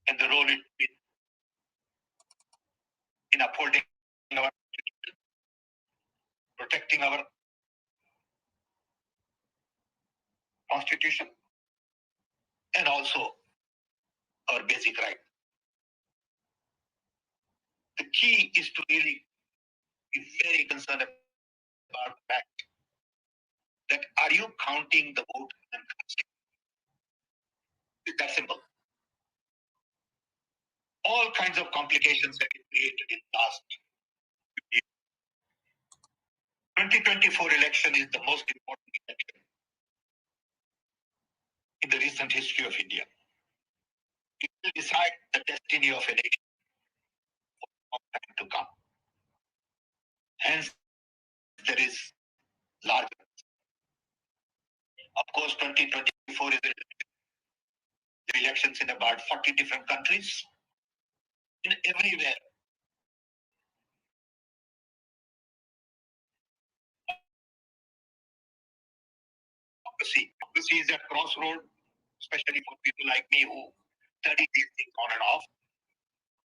and the role it played in upholding our, protecting our constitution and also our basic right. The key is to really be very concerned about the fact that are you counting the vote and casting? It's that simple. All kinds of complications have been created in the last year. 2024 election is the most important election in the recent history of India. It will decide the destiny of a nation for a long time to come. Hence, there is large. Of course, 2024 is the elections in about 40 different countries. In everywhere, democracy is a crossroad, especially for people like me who study these things on and off,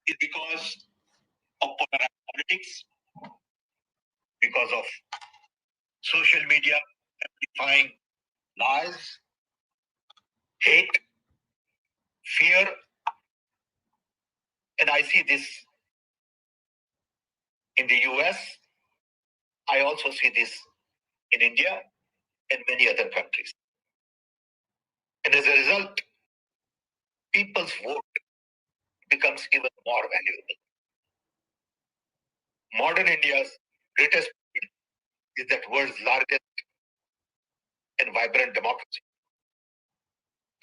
is because of polarized politics, because of social media amplifying lies, hate, fear, and I see this in the US. I also see this in India and many other countries. And as a result, people's vote becomes even more valuable. Modern India's greatest is that world's largest and vibrant democracy.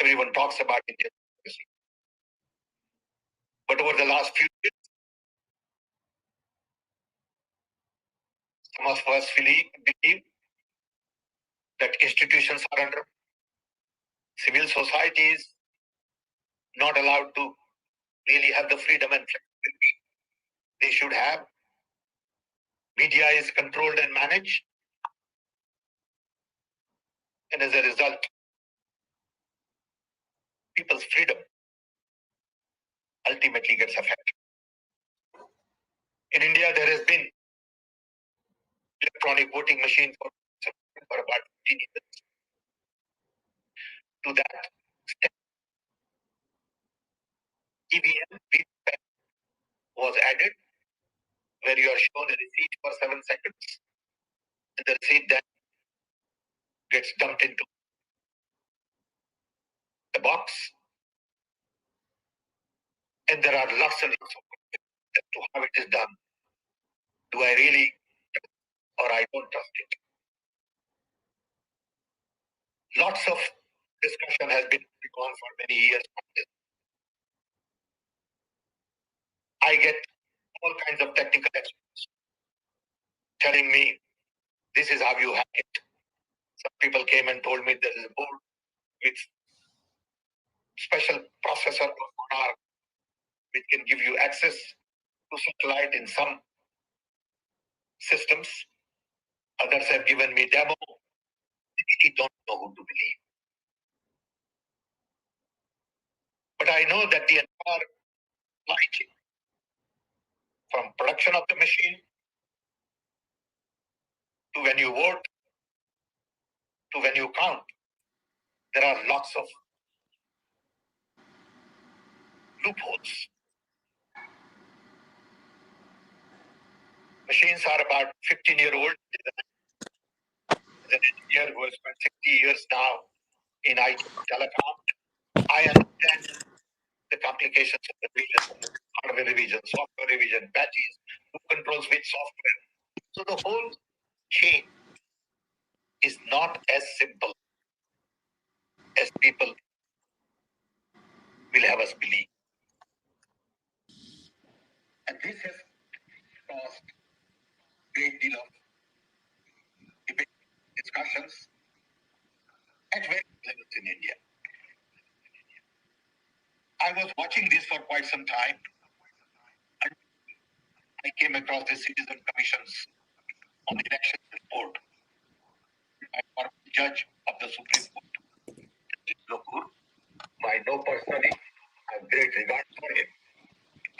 Everyone talks about Indian democracy. But over the last few years, some of us believe that institutions are under civil society is not allowed to really have the freedom and flexibility they should have. Media is controlled and managed. And as a result, people's freedom ultimately gets affected. In India, there has been electronic voting machine for about 15 years. To that step, EVM VVPAT was added, where you are shown a receipt for 7 seconds, and the receipt then gets dumped into the box. And there are lots and lots of questions as to how it is done. Do I really or I don't trust it? Lots of discussion has been going on for many years on this. I get all kinds of technical experts telling me this is how you hack it. Some people came and told me there is a board with special processor or sonar which can give you access to satellite in some systems. Others have given me demo. I really don't know who to believe. But I know that the entire supply chain, from production of the machine to when you vote to when you count, there are lots of loopholes. Machines are about 15-year-old. As an engineer who has spent 60 years now in IT telecom, I understand the complications of the revision, hardware revision, software revision, patches, who controls which software. So the whole chain is not as simple as people will have us believe. And this has caused a great deal of debate, discussions at various levels in India. I was watching this for quite some time. And I came across the Citizen Commission's on the election report by former judge of the Supreme Court, Justice Lokur. great regard for him.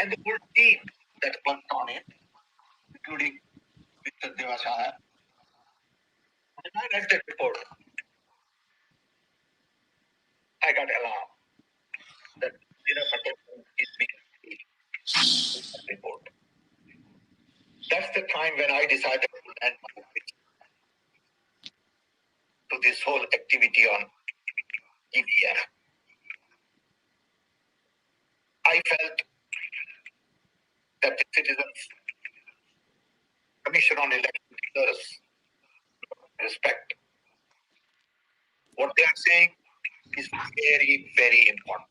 And the whole team that worked on it, including Mr. Devashaya. When I read that report, I got alarmed that is being made in that report. That's the time when I decided to land my pitch to this whole activity on EVM. I felt that the Citizens Commission on Election deserves respect. What they are saying is very, very important.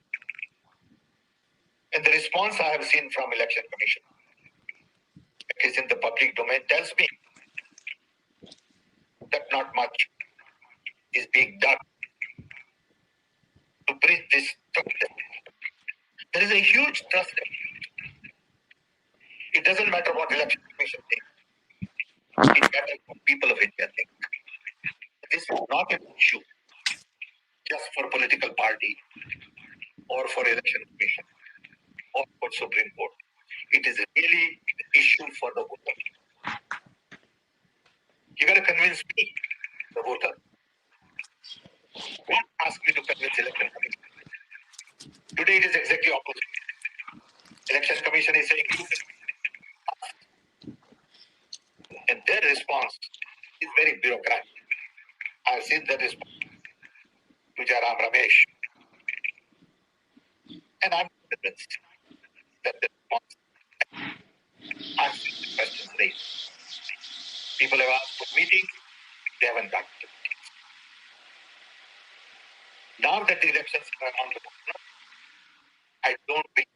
And the response I have seen from Election Commission, it is in the public domain, tells me that not much is being done to bridge this trust. There is a huge trust. It doesn't matter what Election Commission thinks. It matters what people of India think. This is not an issue just for political party or for Election Commission or for Supreme Court. It is really an issue for the voter. You got to convince me, the voter. Don't ask me to convince Election Commission. Today it is exactly opposite. Election Commission is saying you can, and their response is very bureaucratic. I've seen the response to Jaram Ramesh, and I'm convinced that the response answers the questions raised. People have asked for meetings, they haven't done it. Now that the elections are around the corner, I don't think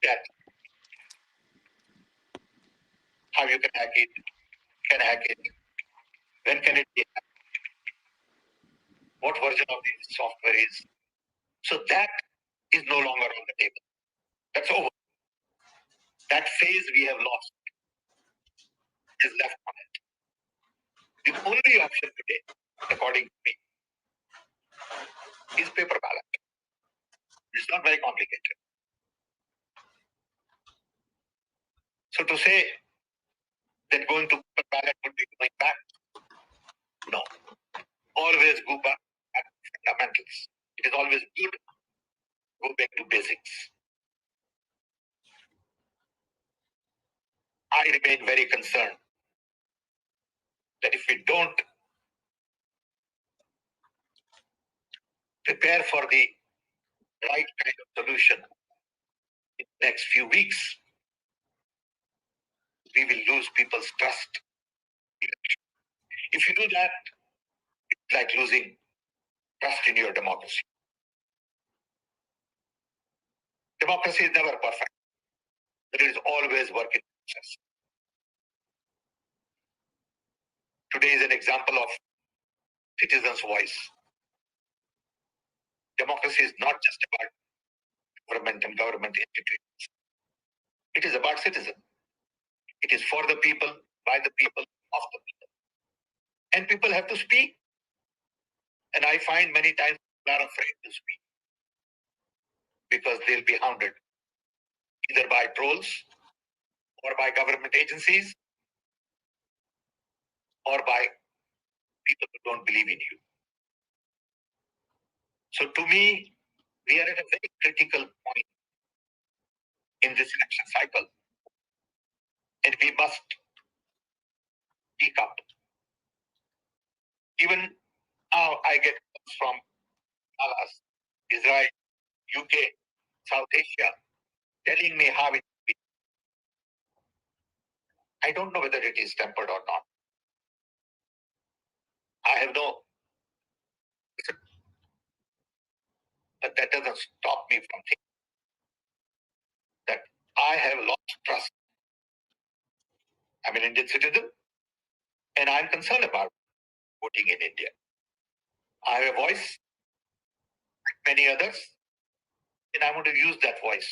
that how you can hack it, when can it be hacked, what version of the software is. So that is no longer on the table. That's over. That phase we have lost is left on it. The only option today, according to me, is paper ballot. It's not very complicated. So to say that going to paper ballot would be going back, no. Always go back to fundamentals. It is always good to go back to basics. I remain very concerned that if we don't prepare for the right kind of solution in the next few weeks, we will lose people's trust. If you do that, it's like losing trust in your democracy. Democracy is never perfect. There is always work in process. Today is an example of citizens' voice. Democracy is not just about government and government institutions. It is about citizens. It is for the people, by the people, of the people. And people have to speak. And I find many times people are afraid to speak because they'll be hounded either by trolls or by government agencies or by people who don't believe in you. So to me, we are at a very critical point in this election cycle. And we must speak up. Even now I get calls from Dallas, Israel, UK, South Asia, telling me how it is. I don't know whether it is tempered or not. I have no, but that doesn't stop me from thinking that I have lost trust. I'm an Indian citizen and I'm concerned about voting in India. I have a voice like many others, and I want to use that voice.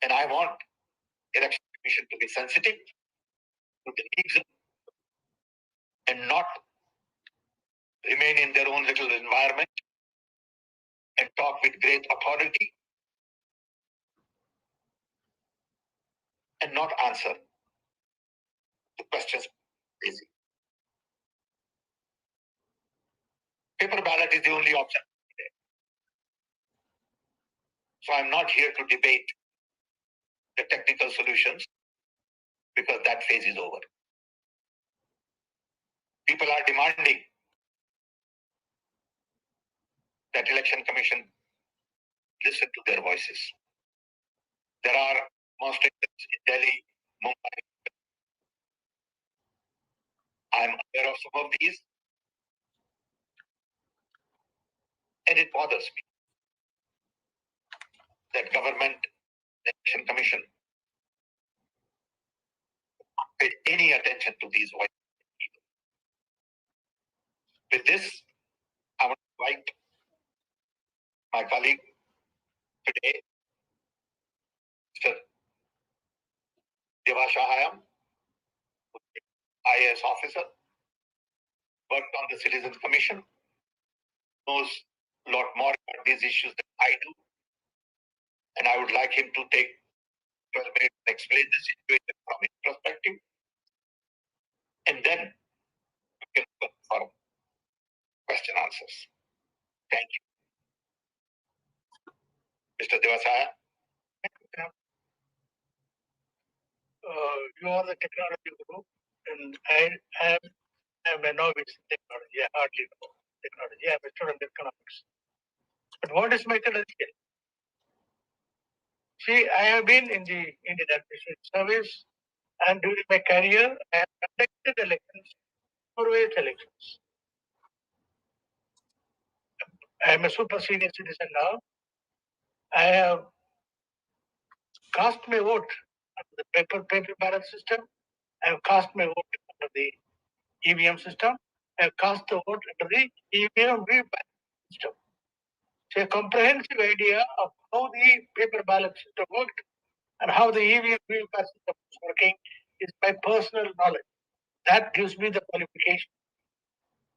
And I want election commission to be sensitive to the needs and not remain in their own little environment and talk with great authority and not answer the questions easy. Paper ballot is the only option today. So I'm not here to debate the technical solutions because that phase is over. People are demanding that Election Commission listen to their voices. There are demonstrations in Delhi, Mumbai. I'm aware of some of these, and it bothers me that government, Election Commission, paid any attention to these voices. With this, I want to invite my colleague today, Mr. 𝐂𝐨𝐽𝐚 IAS officer, worked on the Citizens Commission, knows a lot more about these issues than I do, and I would like him to take 12 minutes and explain the situation from his perspective, and then we can go for question answers. Thank you. Mr. 𝐂𝐨𝐽𝐚. You are the technology guru, and I am a novice in technology. I hardly know technology. I am a student in economics. But what is methodology? See, I have been in the Indian Administrative Service, and during my career, I have conducted elections, various elections. I am a super senior citizen now. I have cast my vote under the paper ballot system. I have cast my vote under the EVM system. I have cast the vote under the EVM and VVPAT system. So a comprehensive idea of how the paper ballot system worked and how the EVM and VVPAT system is working is my personal knowledge. That gives me the qualification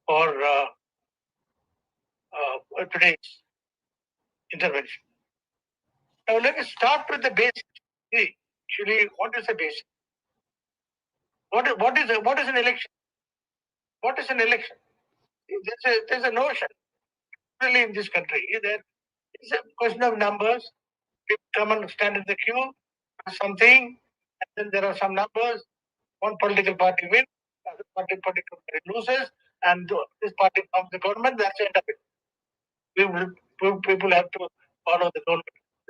for today's intervention. Now let us start with the basics. Actually, what is the basic? What is an election? What is an election? There's a notion really in this country that it's a question of numbers. People come and stand in the queue, something, and then there are some numbers. One political party wins, other political party loses, and this party forms the government. That's the end of it. People have to follow the government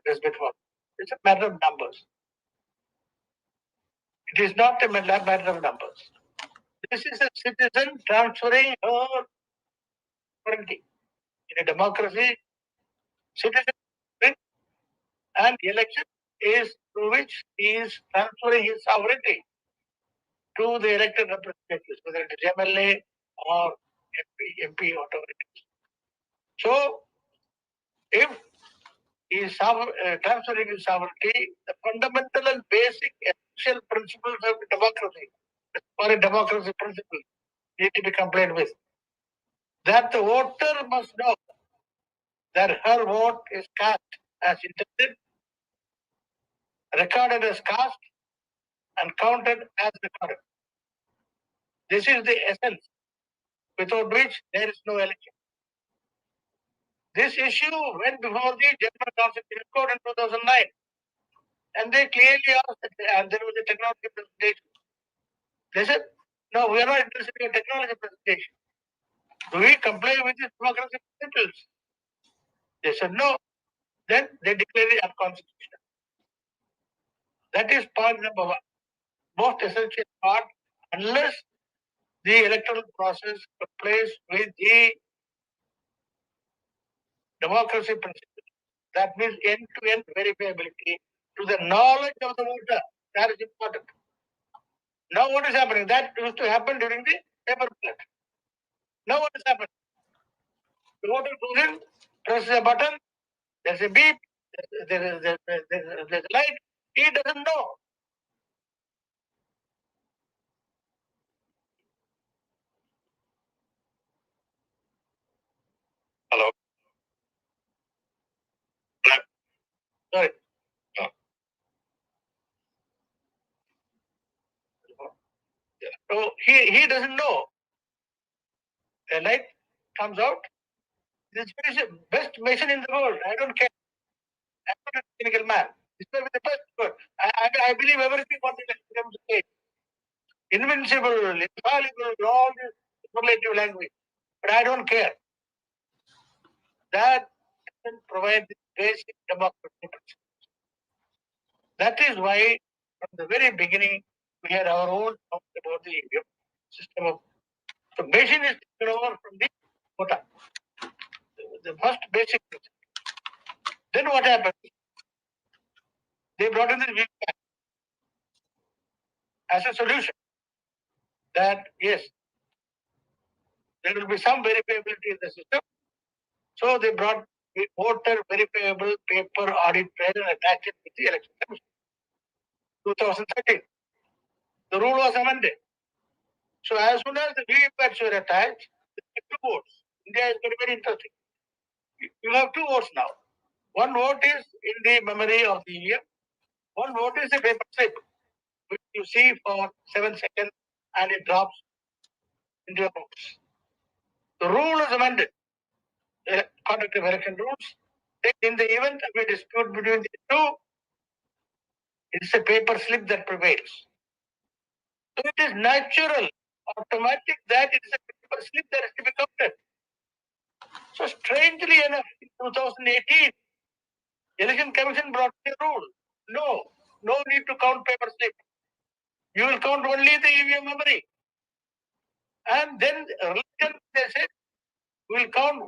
that has been formed. It's a matter of numbers. It is not a matter of numbers. This is a citizen transferring her sovereignty. In a democracy, citizen wins, and election is through which he is transferring his sovereignty to the elected representatives, whether it is MLA or MP, whatever it is. So, if he is transferring his sovereignty, the fundamental and basic essential principles of democracy, or a democracy principle, need to be complied with. That the voter must know that her vote is cast as intended, recorded as cast, and counted as recorded. This is the essence without which there is no election. This issue went before the General Constitutional Court in 2009, and they clearly asked, and there was a technology presentation. They said, no, we are not interested in a technology presentation. Do we comply with the democratic principles? They said no. Then they declared it unconstitutional. That is point number one. Most essential part, unless the electoral process complies with the democracy principles. That means end-to-end verifiability to the knowledge of the voter. That is important. Now what is happening? That used to happen during the paper ballot. Now what is happening? The voter goes in, presses a button, there's a beep, there's a light. He doesn't know. he doesn't know. A light comes out. This is the best machine in the world. I don't care. I'm not a technical man. This is the best word. I believe everything what the comes to say. Invincible, infallible, all this superlative language. But I don't care. That doesn't provide the basic democracy. That is why, from the very beginning, we had our own thoughts about the EVM system of the machine is taken over from the quota. The first basic principle. Then what happened? They brought in the VVPAT as a solution. That yes, there will be some verifiability in the system. So they brought the voter verifiable paper audit trail and attached it with the election commission. 2013. The rule was amended. So as soon as the VVPATs were attached, there were two votes. India is very, very interesting. You have two votes now. One vote is in the memory of the EVM. One vote is a paper slip, which you see for 7 seconds and it drops into your books. The rule is amended. The conduct of election rules. In the event of a dispute between the two, it's a paper slip that prevails. So it is natural, automatic that it is a paper slip that is to be counted. So strangely enough, in 2018, Election Commission brought the rule. No need to count paper slip. You will count only the EVM memory. And then they said, we will count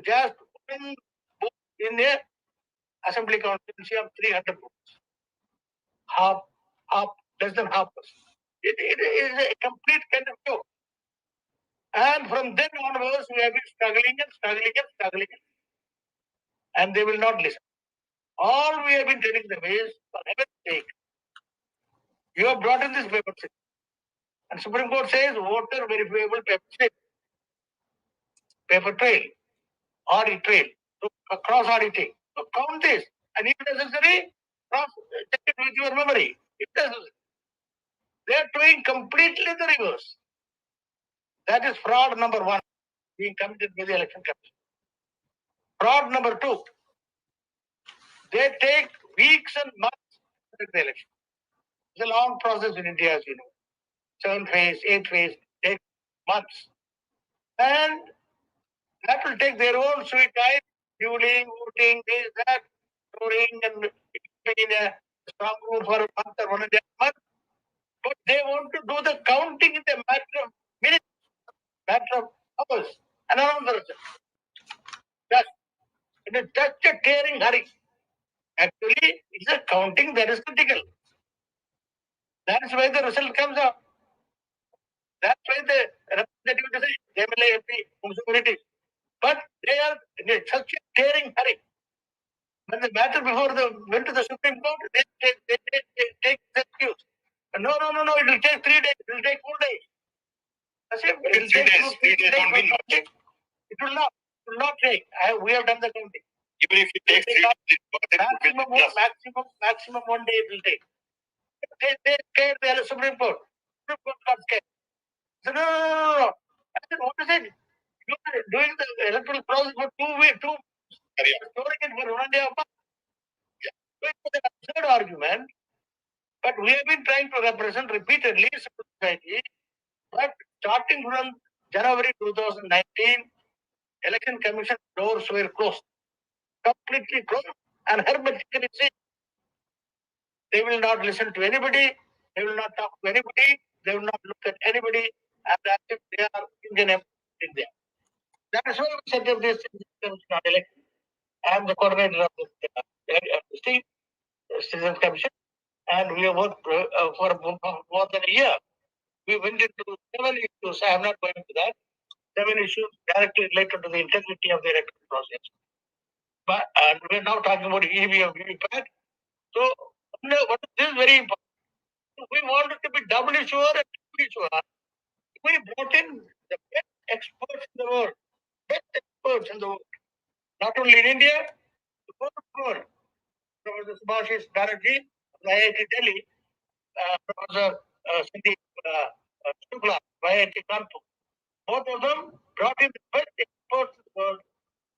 just one book in a assembly constituency of 300 books. Half, less than half percent. It is a complete kind of joke. And from then onwards, we have been struggling. And they will not listen. All we have been telling them is, for heaven's sake, you have brought in this paper slip. And Supreme Court says, voter verifiable paper slip, paper trail, audit trail, so cross auditing. So count this. And if necessary, check it with your memory. If necessary. They are doing completely the reverse. That is fraud number one being committed by the election commission. Fraud number two, they take weeks and months to conduct the election. It's a long process in India, as you know. 7th phase, 8th phase, takes months. And that will take their own sweet time, dueling, voting, this, that, storing, and in a strong room for a month or 1.5 months. But they want to do the counting in the matter of minutes, matter of hours, and around the result. Just, it is just a tearing hurry. Actually, it's a counting that is critical. That is why the result comes out. That's why the representative is MLA, MP, municipalities. But they are in such a tearing hurry. When the matter went to the Supreme Court, they take the excuse. No, it will take 3 days, it will take 4 days. I say, it will take 3 days don't mean much. It will not take. We have done the counting. Even if it takes 3 days, maximum 1 day it will take. They scared the Supreme Court. Supreme Court got scared. So, no. I said, what is it? You are doing the electoral process for 2 weeks, storing it for 1.5 months. So it was an absurd argument. But we have been trying to represent repeatedly civil society. But starting from January 2019, Election Commission doors were closed. Completely closed. And hermetically sealed. They will not listen to anybody. They will not talk to anybody. They will not look at anybody. And as if they are Indian in there. That is why we set up this Commission on Election. I am the coordinator of the Citizens Commission. And we have worked for more than a year. We went into 7 issues. I am not going to that. 7 issues directly related to the integrity of the electoral process. But we are now talking about EVM and VVPAT. So, this is very important. We wanted to be doubly sure and triply sure. We brought in the best experts in the world. Not only in India, the world. Professor Subhashish Banerjee of the IIT Delhi, Professor Sindhi Shukla, IIT Kanpur. Both of them brought in the best experts in the world.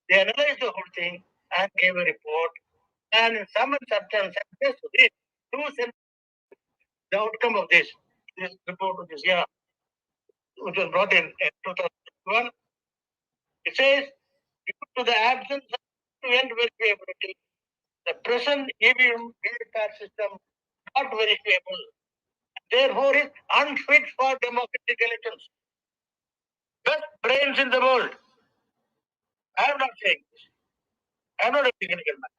They analyzed the whole thing and gave a report. And in some circumstances, the outcome of this report of this year, which was brought in 2001, it says, due to the absence of end verifiability, the present EVM VVPAT system not verifiable. Therefore, is unfit for democratic elections. Best brains in the world. I am not saying this. I am not a technical man.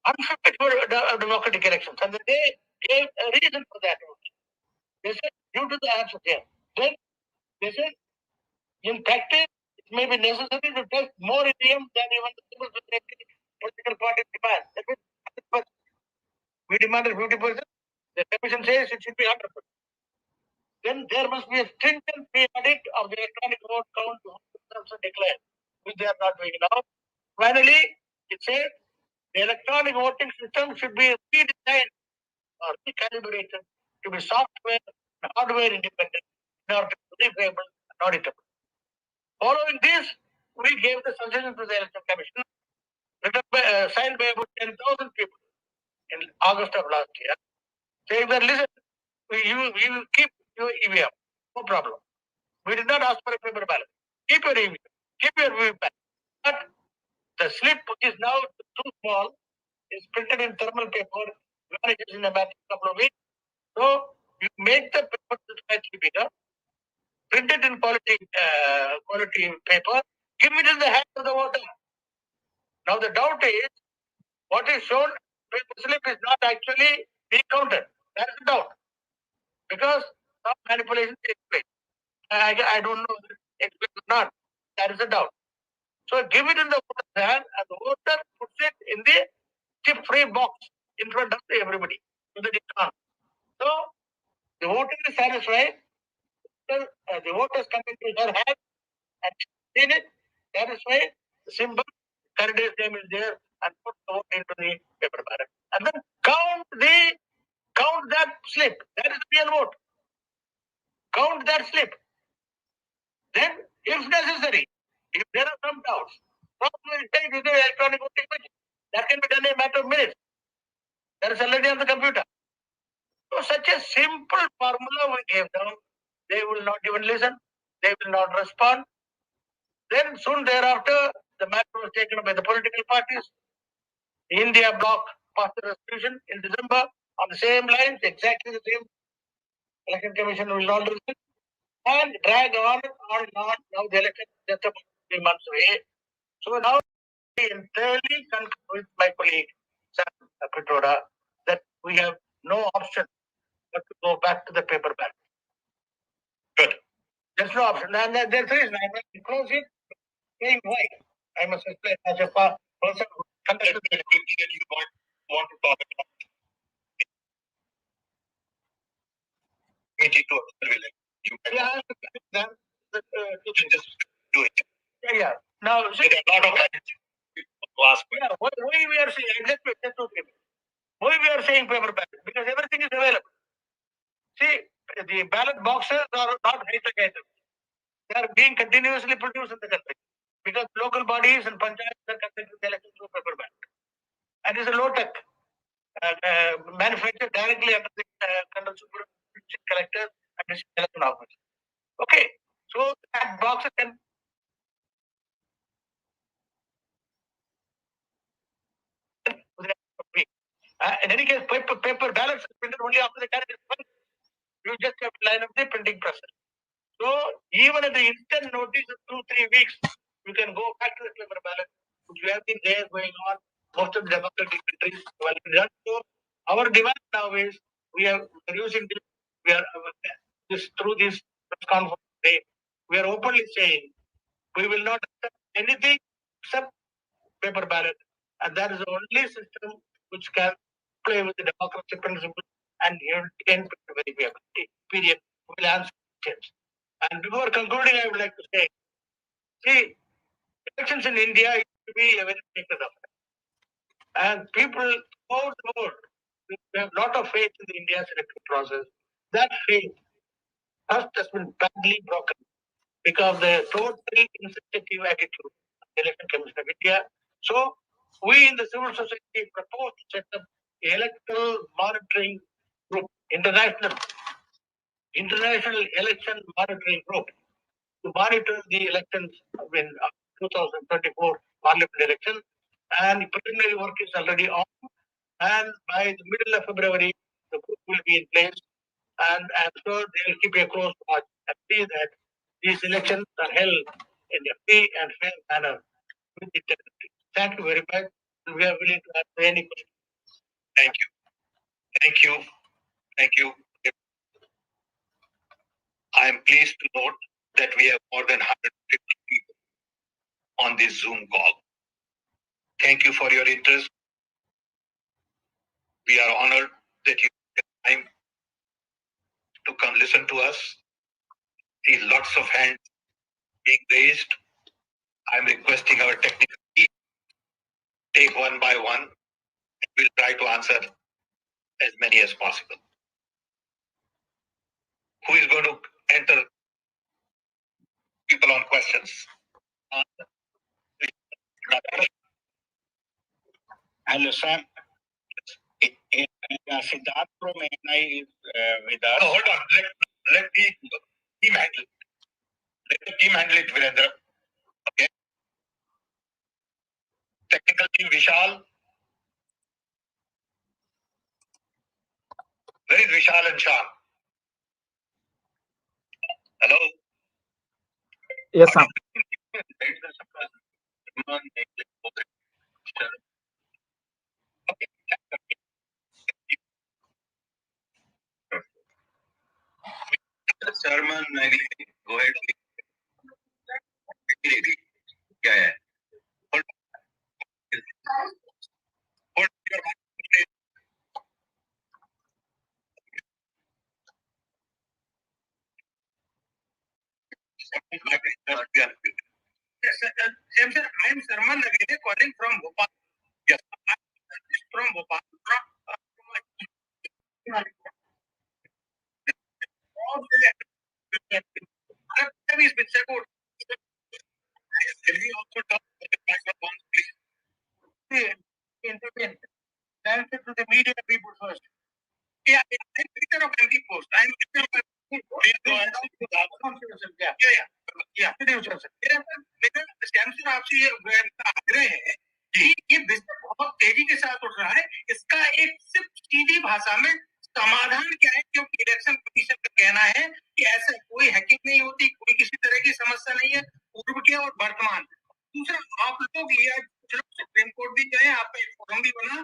Unfit for democratic elections. And they gave a reason for that. They said, due to the absence here. Then they said, in practice, it may be necessary to test more EVM than even the civil society political parties demand. That means 100%. We demanded 50%. The commission says it should be 100%. Then there must be a stringent audit of the electronic vote count also declared, which they are not doing now. Finally, it says the electronic voting system should be redesigned or recalibrated to be software and hardware independent in order to be repayable and auditable. Following this, we gave the suggestion to the Election Commission, signed by about 10,000 people in August of last year, saying that listen, we will keep your EVM, no problem. We did not ask for a paper ballot. Keep your EVM, keep your VVPAT. But the slip is now too small, is printed in thermal paper, vanishes in a matter of couple of weeks. So you make the paper slightly bigger, print it in quality paper, give it in the hands of the voter. Now the doubt is, what is shown paper slip is not actually being counted. That is the doubt. Because some manipulation takes place. I don't know if it's or not. That is a doubt. So give it in the voter's hand and the voter puts it in the chip-free box in front of everybody. So that it can't. So the voter is satisfied. The voters come into their hand and seen it, satisfied, the symbol, candidate's name is there, and put the vote into the paper ballot. And then count that slip. That is the real vote. Count that slip. Then, if necessary, if there are some doubts, probably take to the electronic voting machine. That can be done in a matter of minutes. That is already on the computer. So such a simple formula we gave them, they will not even listen, they will not respond. Then soon thereafter, the matter was taken up by the political parties. The India bloc passed a resolution in December on the same lines, exactly the same. Election Commission will not listen and drag on and on and on. Now the election is just about 3 months away. So now I entirely concur with my colleague, Pitroda, that we have no option but to go back to the paper ballot. Good. There's no option. And there's a reason. I must close it saying why. I must explain as a person who conducted the activity that you want to talk about. 82 yeah, then you can just do it. Yeah. Now, there are a lot of to ask. Yeah, why we are saying exactly why we are saying paper ballot? Because everything is available. See, the ballot boxes are not high-tech items. They are being continuously produced in the country because local bodies and panchayats are conducting the elections through paper ballot. And it's a low-tech manufactured directly under the collectors and district election officers. Okay, so that box can. In any case, paper ballots are printed only after the candidate. You just have to line up the printing process. So even at the instant notice of 2-3 weeks, you can go back to the paper ballot, which we have been there going on. Most of the democratic countries well done. So our demand now is we are using this. We are this through this press conference today. We are openly saying we will not accept anything except paper ballot, and that is the only system which can play with the democracy principle and end very period will answer questions. And before concluding, I would like to say, see, elections in India used to be a very sacred affair. And people throughout the world have a lot of faith in India's electoral process. That faith trust has been badly broken because the totally insensitive attitude of the Election Commission of India. So we in the civil society propose to set up the electoral monitoring group, international election monitoring group to monitor the elections in 2024 parliament election, and preliminary work is already on. And by the middle of February, the group will be in place, and I'm sure they will keep a close watch and see that these elections are held in a free and fair manner with integrity. Thank you very much. We are willing to answer any questions. Thank you. Thank you. Thank you. I am pleased to note that we have more than 150 people on this Zoom call. Thank you for your interest. We are honored that you took time to come listen to us. See lots of hands being raised. I'm requesting our technical team take one by one. We'll try to answer as many as possible. Who is going to enter people on questions? Hello, Sam. Siddharth from NI is with us. No, hold on. Let the team handle it. Let the team handle it, Virendra. Okay. Technical team, Vishal. Where is Vishal and Shyam? Hello? Yes, sir. Sharman, go ahead. क्या है? Hold your mic. Yes, sir, I am Sharman again, calling from Bhopal. Yes. From Bhopal. Can we also talk about the microphone, please? Intervene. Answer to the media people first. Yeah, I'm editor of MP Post. I'm editor of MP Post. Please go ahead. लेकिन स्कैमसर आपसे ये आग्रह है कि ये business बहुत तेजी के साथ उठ रहा है. इसका एक सिर्फ सीधी भाषा में समाधान क्या है, क्योंकि इलेक्शन कमीशन का कहना है कि ऐसा कोई हैकिंग नहीं होती, कोई किसी तरह की समस्या नहीं है पूर्व के और वर्तमान. दूसरा, आप लोग ये सुप्रीम कोर्ट भी गए, आपका एक फोरम भी बना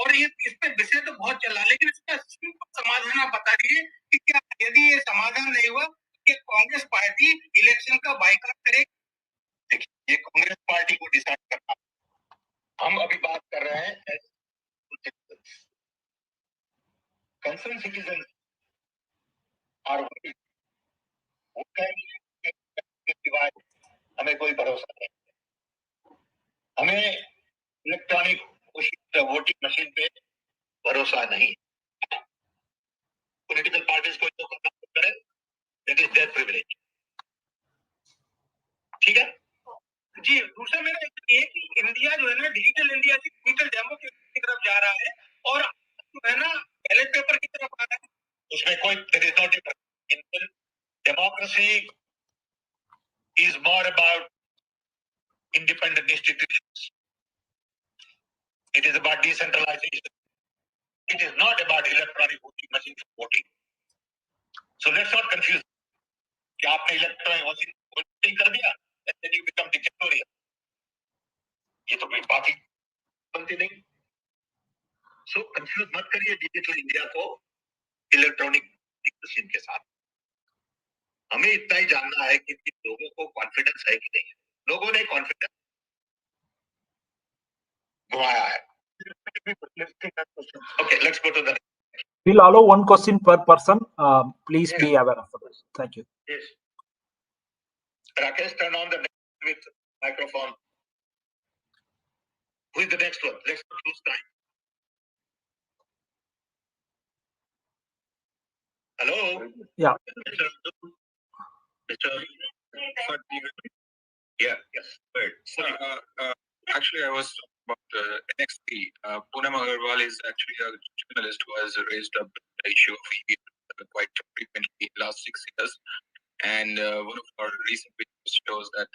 और ये इस पे विषय तो बहुत चला, लेकिन इसका समाधान आप बता दीजिए कि क्या यदि ये समाधान नहीं हुआ कि कांग्रेस पार्टी इलेक्शन का बाइकआउट करे. देखिए, ये कांग्रेस पार्टी को डिसाइड करना. हम अभी बात कर रहे हैं कंसर्न सिटीजन और हमें कोई भरोसा नहीं. हमें इलेक्ट्रॉनिक वोटिंग मशीन पे भरोसा नहीं. पॉलिटिकल पार्टीज को जो करना करे, दैट इज देयर प्रिविलेज. ठीक है जी. दूसरा मेरा ये कि इंडिया जो है ना, डिजिटल इंडिया से डिजिटल डेमोक्रेसी की तरफ जा रहा है और जो है ना बैलेट पेपर की तरफ आ रहा है. उसमें कोई difference. Democracy is more about independent institutions. It is about decentralization. It is not about electronic voting machine for voting. So let's not confuse. कि आपने इलेक्ट्रॉनिक वोटिंग कर दिया, and then you become dictatorial. ये तो कोई बात ही बनती नहीं. So confuse मत करिए डिजिटल इंडिया को इलेक्ट्रॉनिक मशीन के साथ. हमें इतना ही जानना है कि लोगों को कॉन्फिडेंस है कि नहीं. लोगों ने कॉन्फिडेंस गवाया है. Okay, let's go to the. We'll allow one question per person. Please be aware of this. Thank you. Yes. Rakesh, turn on the with microphone. Who is the next one? Let's not lose time. Hello? Yeah. Yeah, yes. Right. So, actually, I was about NXP. Poonam Agarwal is actually a journalist who has raised up the issue of EVM quite frequently in the last 6 years. And one of our recent videos shows that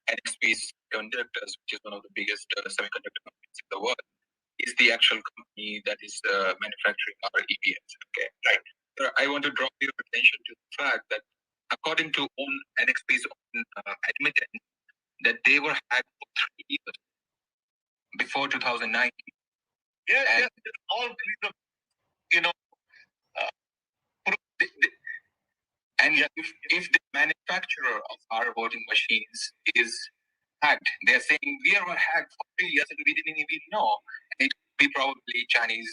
NXP's Conductors, which is one of the biggest semiconductor companies in the world, is the actual company that is manufacturing our EVMs. Okay, right. So I want to draw your attention to the fact that according to NXP's own admittance, that they were hacked for 3 years before 2019. Yeah, and all kinds of, you know, and if the manufacturer of our voting machines is hacked, they're saying we are hacked for 3 years and we didn't even know. And it could be probably Chinese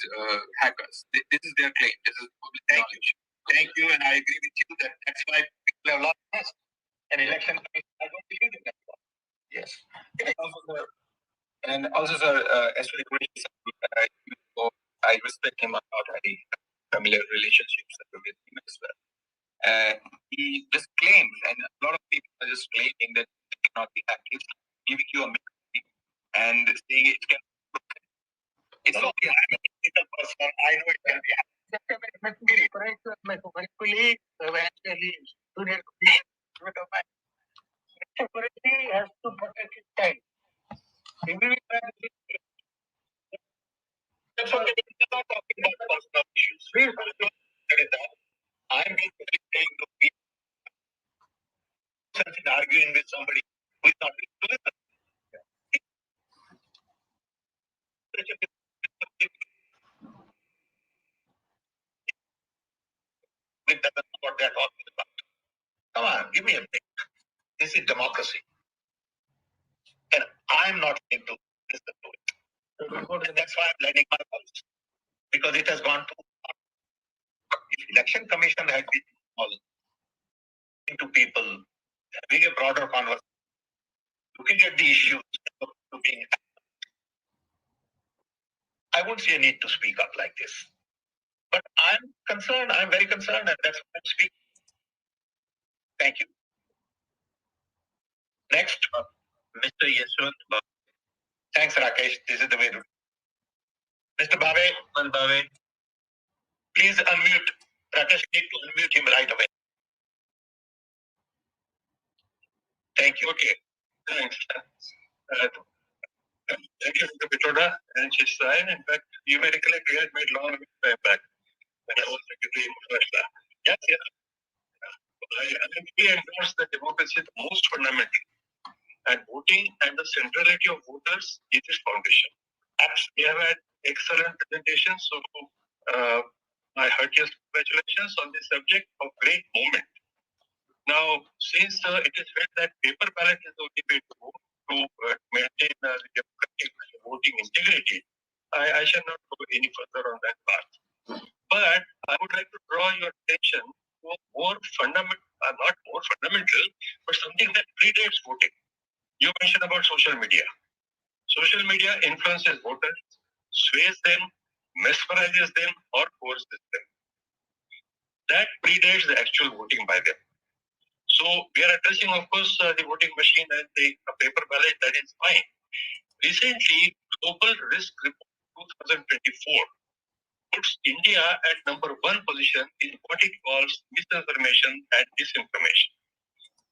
hackers. This is their claim. This is public knowledge. Thank you, and I agree with you that that's why people have lost trust. An election, I don't believe in that. Yes. And also, sir, as for the question, I respect him a lot. I have familiar relationships with him as well. He just claims, and a lot of people are just claiming that it cannot be hacked. He's giving you a message and saying it can. It's not a technical person. I know it can be hacked. My colleague, eventually, security has to protect his time. That's what we're not talking about personal issues. I'm basically saying to be arguing with somebody who is not willing to listen. It doesn't know what they're talking about. Come on, give me a break. This is democracy. And I'm not going to listen to it. And that's why I'm letting my voice. Because it has gone too far. If election commission had been all into people, having a broader conversation, looking at the issues, looking at, I wouldn't see a need to speak up like this. But I'm concerned, I'm very concerned, and that's why I'm speaking. Thank you. Next, Mr. Yeshwant. Thanks, Rakesh. This is the way to. Mr. Bave, please unmute. Rakesh, need to unmute him right away. Thank you. Okay. Thanks. Thank you, Mr. Pitroda and Shishrayan. In fact, you may recollect we had made long time back when I was Secretary of Russia. Yes, yes. We endorse that democracy is the most fundamental, and voting and the centrality of voters is its foundation. We have had excellent presentations, so my heartiest congratulations on this subject of great moment. Now, since it is felt that paper ballot is the only way to go to maintain the democratic voting integrity, I shall not go any further on that path. But I would like to draw your attention to more fundamental, not more fundamental, but something that predates voting. You mentioned about social media. Social media influences voters, sways them, mesmerizes them, or coerces them. That predates the actual voting by them. So we are addressing, of course, the voting machine and the paper ballot. That is fine. Recently, Global Risk Report 2024 puts India at number 1 position in what it calls misinformation and disinformation.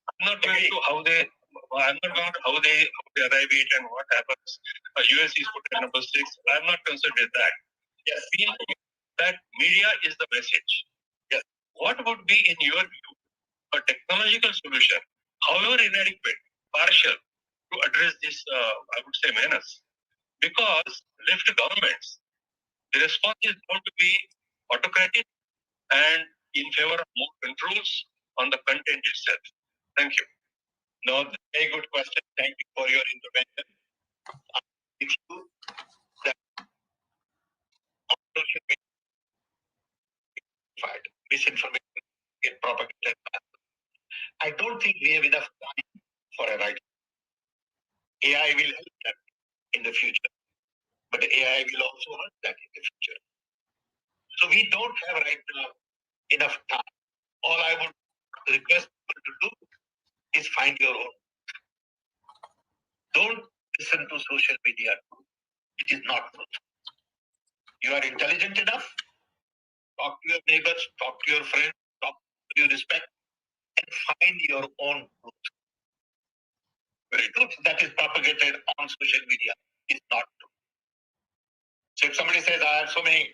I'm not going to how they arrive it and what happens. US is put at number 6. I'm not concerned with that. Yes, we know that media is the message. Yes. What would be, in your view, a technological solution, however inadequate, partial, to address this, I would say, menace? Because left governments, the response is going to be autocratic and in favor of more controls on the content itself. Thank you. No, very good question. Thank you for your intervention. If you that should be misinformation get propagated. I don't think we have enough time for a right. AI will help that in the future, but AI will also hurt that in the future. So we don't have right now enough time. All I would request people to do is find your own. Don't listen to social media. It is not truth. You are intelligent enough. Talk to your neighbors, talk to your friends, talk to your respect, and find your own truth. The truth that is propagated on social media is not true. So if somebody says, I have so many,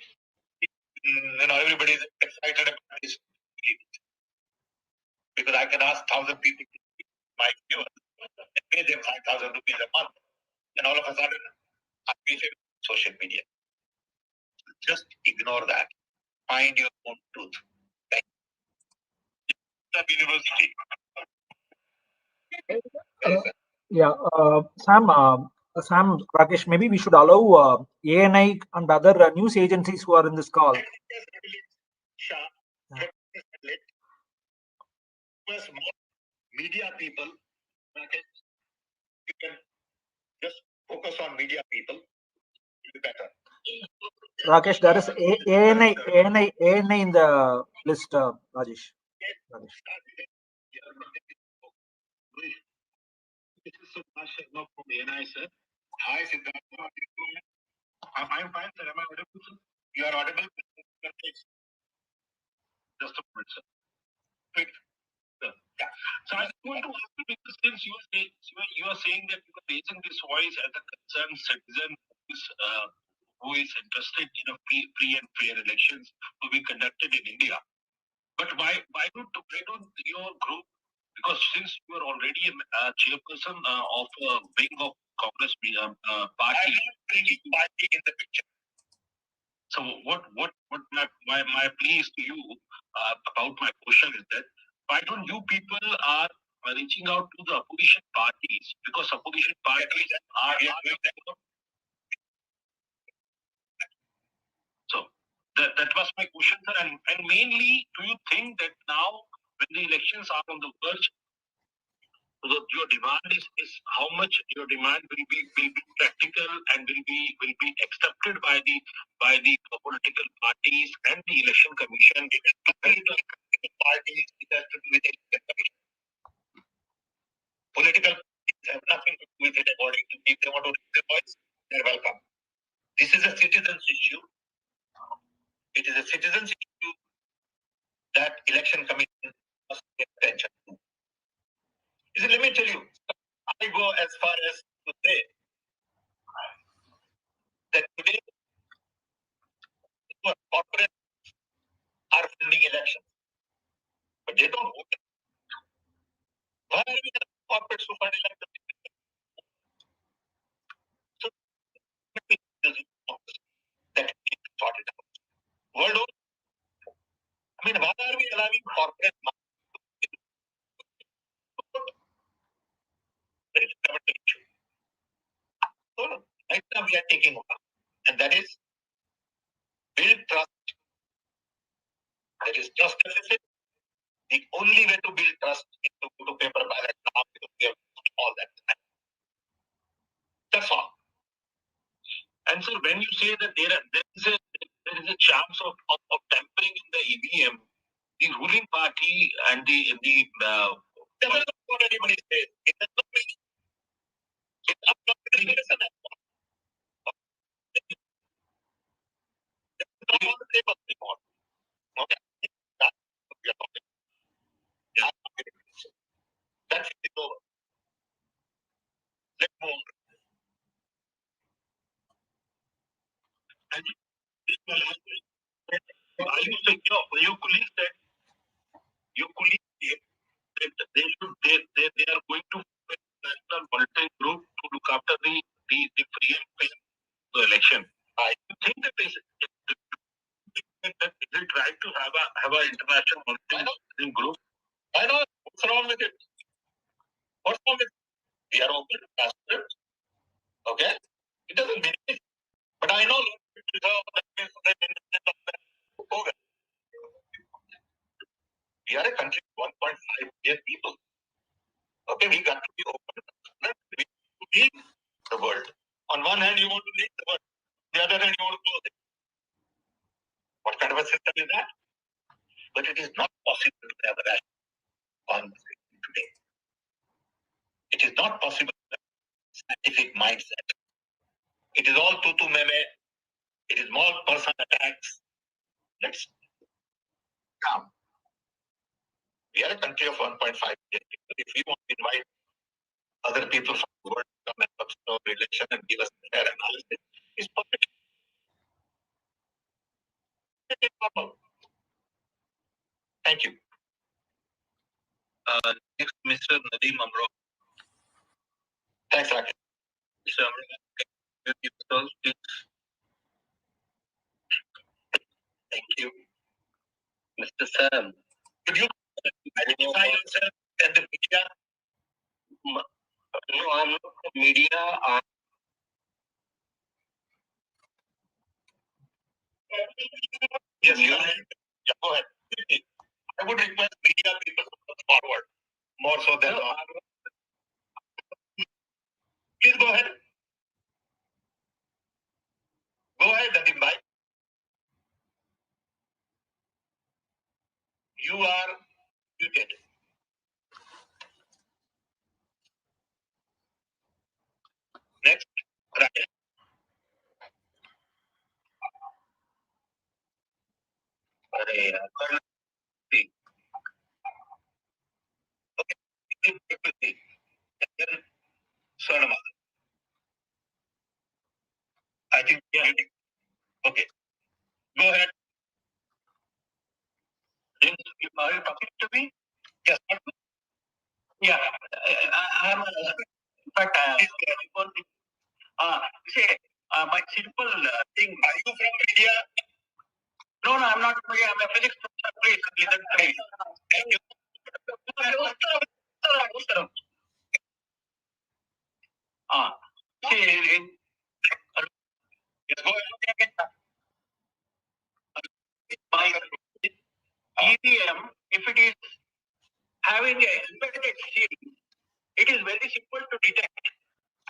everybody is excited about this, because I can ask 1,000 people, my viewers, and pay them 5,000 rupees a month, and all of a sudden, I'm facing social media. Just ignore that. Find your own truth. Thank you. University. Yeah, Sam, Rakesh, maybe we should allow ANI and other news agencies who are in this call. Media people, you can just focus on media people, it'll be better. Rakesh, there is ANI in the list, Rajesh. This is Subhash Sharma from ANI, sir. Hi, Siddhartha. I'm fine, sir. Am I audible, sir? You are audible. Just a moment, sir. Quick. Sir. Yeah. So I was going to ask you, because since you are saying that you are raising this voice as a concerned citizen who is interested in a free and fair elections to be conducted in India. But why don't your group, because since you are already a chairperson of a wing of Congress party, I'm not bringing party in the picture. So what my plea is to you about my question is that why don't you people are reaching out to the opposition parties, because opposition parties are so that was my question, sir. And mainly, do you think that now when the elections are on the verge, your demand is how much your demand will be practical and will be accepted by the political parties and the election commission? Parties, it has to do with election commission. Political parties have nothing to do with it. According to me, if they want to raise their voice, they're welcome. This is a citizens issue. It is a citizens issue that election commission must pay attention to. Let me tell you, I go as far as to say that today corporates are funding elections, but they don't vote. Why are we corporates who fund elections? So that we can sort it out. World over, why are we allowing corporate money to vote? That is a government issue. So right now we are taking one, and that is build trust. There is trust deficit. The only way to build trust is to go to paper ballot now, because we have all that time. That's all. And so when you say that there is a chance of tampering in the EVM, the ruling party and the doesn't know what anybody says. It does not mean it's up to the regulation. It's not on the table anymore. Okay. Yeah. That's it over. Let's move on. And your colleague said that they are going to national monitoring group to look after the free and fair election. I think that is it right to have an international monitoring group? I know. What's wrong with it? What's wrong with it? We are open to transparent. Okay? It doesn't mean it. But I know we are a country of 1.5 billion people. Okay, we got to be open. We lead the world. On one hand, you want to lead the world. On the other hand, you want to close it. What kind of a system is that? But it is not possible to have a rational conversation today. It is not possible to have a scientific mindset. It is all tutu meme. It is more personal attacks. Let's come. We are a country of 1.5 billion people. If we want to invite other people from the world to come and observe our election and give us their analysis, it's perfect. Thank you. Next, Mr. Nadeem Amro. Thanks, Rakesh. Mr. Amro, thank you. Mr. Sam, could you identify yourself and the media? No, I'm not the media. Yes, you are. Yeah, go ahead. I would request media people to come forward more so than. Please go ahead. Go ahead, Nadeem bhai. You are muted. Next, Rakesh. Okay. Then Swarnama. I think. Yeah. Okay. Go ahead. Are you talking to me? Yes. Yeah. I am. In fact, see, my simple thing. Are you from India? No, I'm not from India. I'm a physics professor. Please listen to me. Thank you. See, go ahead. My EVM, if it is having a embedded SIM, it is very simple to detect.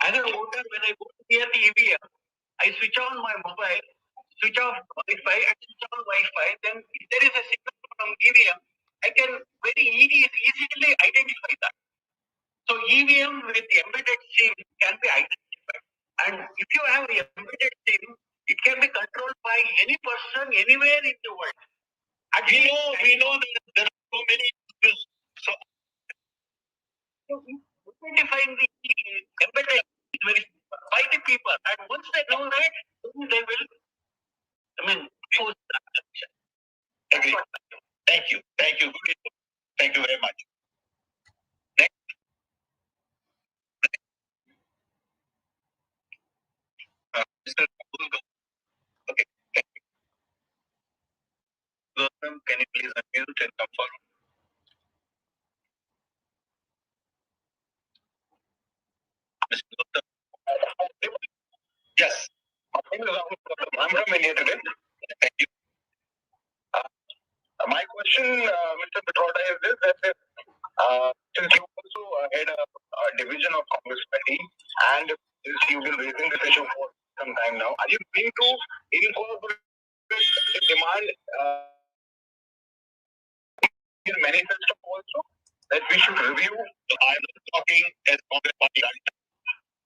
As a voter, when I go near the EVM, I switch on my mobile, switch off Wi-Fi, and switch on Wi-Fi. Then if there is a signal from EVM, I can very easily identify that. So EVM with the embedded SIM can be identified. And if you have the embedded SIM, it can be controlled by any person anywhere in the world. And we know that there are so many issues. So identifying the embedded is very simple by the people. And once they know that, they will, choose that action. Agree. Thank you. Thank you. Thank you very much. Next. Mr. Okay. Thank you. Gautam, can you please unmute and come forward? Mr. Gautam. Yes. I'm from India today. Thank you. My question, Mr. Pitroda, is this: that since you also had a division of Congress party, and since you've been raising this issue for some time now, are you going to incorporate the demand in manifesto also that we should review? I'm not talking as Congress party, I'm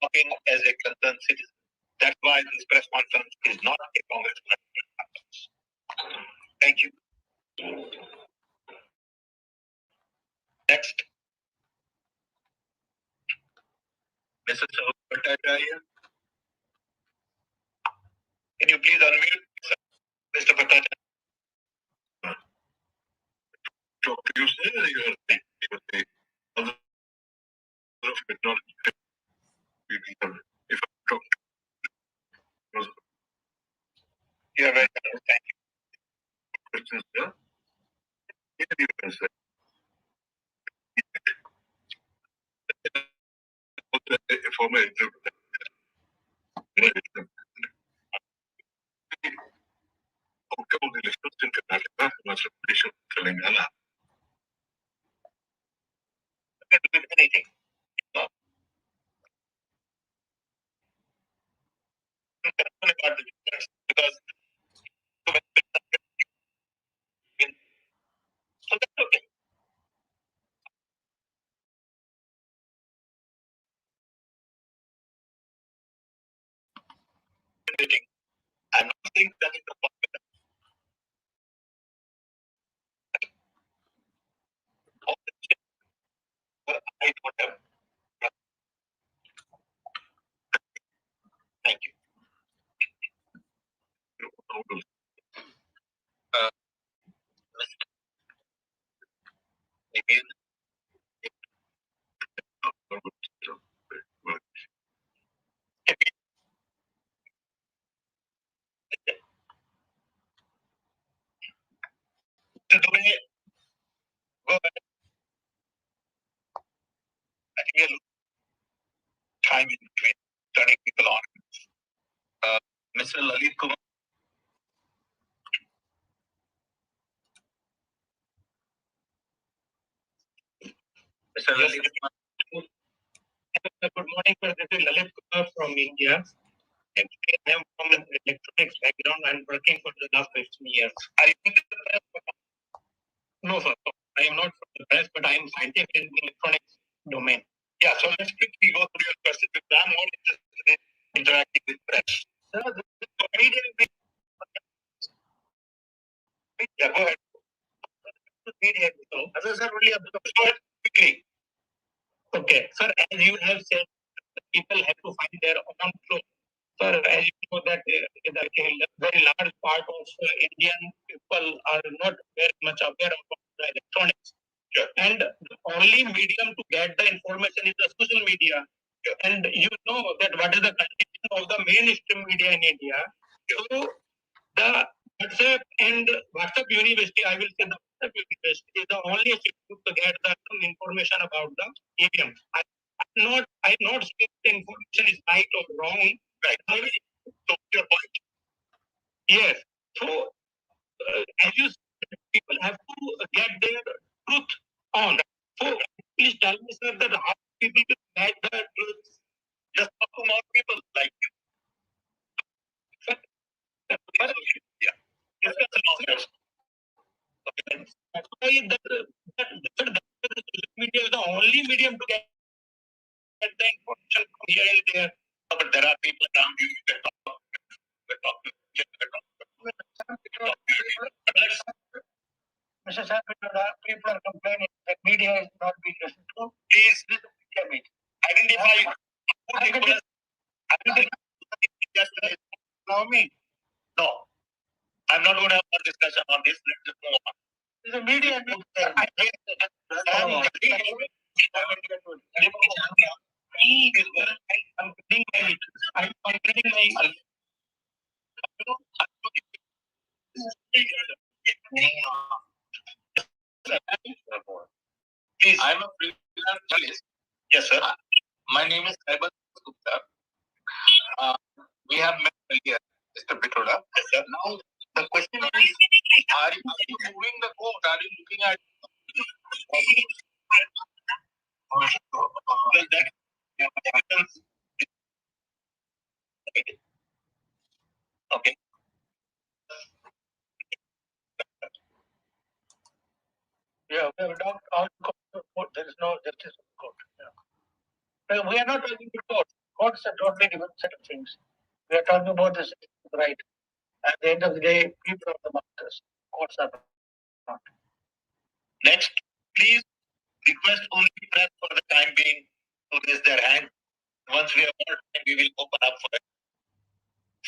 talking as a concerned citizen. That's why this press conference is not a Congress party conference. Thank you. Next. Mr. Bhattacharya. Can you please unmute Mr. Bhattacharya? You say your thing. If I talk, yeah, very good. Thank you. Questions, yeah? You can say. Former executive. Outcome of the elections in Karnataka was reputation of Telangana. Anything. No. Because I'm not saying that is the point. I don't have. Thank you. Maybe today, go ahead. I think a time in between turning people on. Mr. Lalit Kumar. Mr. Lalit Kumar. Good morning, sir. This is Lalit Kumar from India. Actually, I am from an electronics background. I'm working for the last 15 years. Are you in the press? No, sir. I am not from the press, but I am scientific in the electronics domain. Yeah, so let's quickly go through your question because I'm more interested in interacting with press. Sir, the media yeah, go ahead. Media, so, sir, really, go ahead quickly. Okay, sir, as you have said, people have to find their own flow. Sir, as you know that a very large part of Indian people are not very much aware of the electronics. Sure. And the only medium to get the information is the social media. Sure. And you know that what is the condition of the mainstream media in India. Sure. So the WhatsApp and WhatsApp University, I will say the WhatsApp University is the only institute to get the information about the EVM. I'm not saying the information is right or wrong. Right. So your point. Yes. So as you said, people have to get their truth on. So please tell me, sir, that how people will get the truth. Just talk to more people like you. Sir, yeah. Yes, sir. That's why the media is the only medium to get the information from here and there. But there are people around you who can talk to. Mr. Sir, people are complaining that media is not being listened to. Please identify. Allow me. No, I'm not going to have a discussion on this. Let's just move on. The media. I'm completing my. Please, I'm a freelance journalist. Yes, sir. My name is 𝐂𝐲𝐽. We have met earlier, Mr. Pitroda. Yes, sir. Now, the question is, are you moving the court? Are you looking at okay. Yeah, we have not out court. There is no justice in court. Yeah. We are not talking to court. Courts are totally different set of things. We are talking about this right. At the end of the day, people are the masters. Courts are not. Next, please request only press for the time being to raise their hand. Once we have more time, we will open up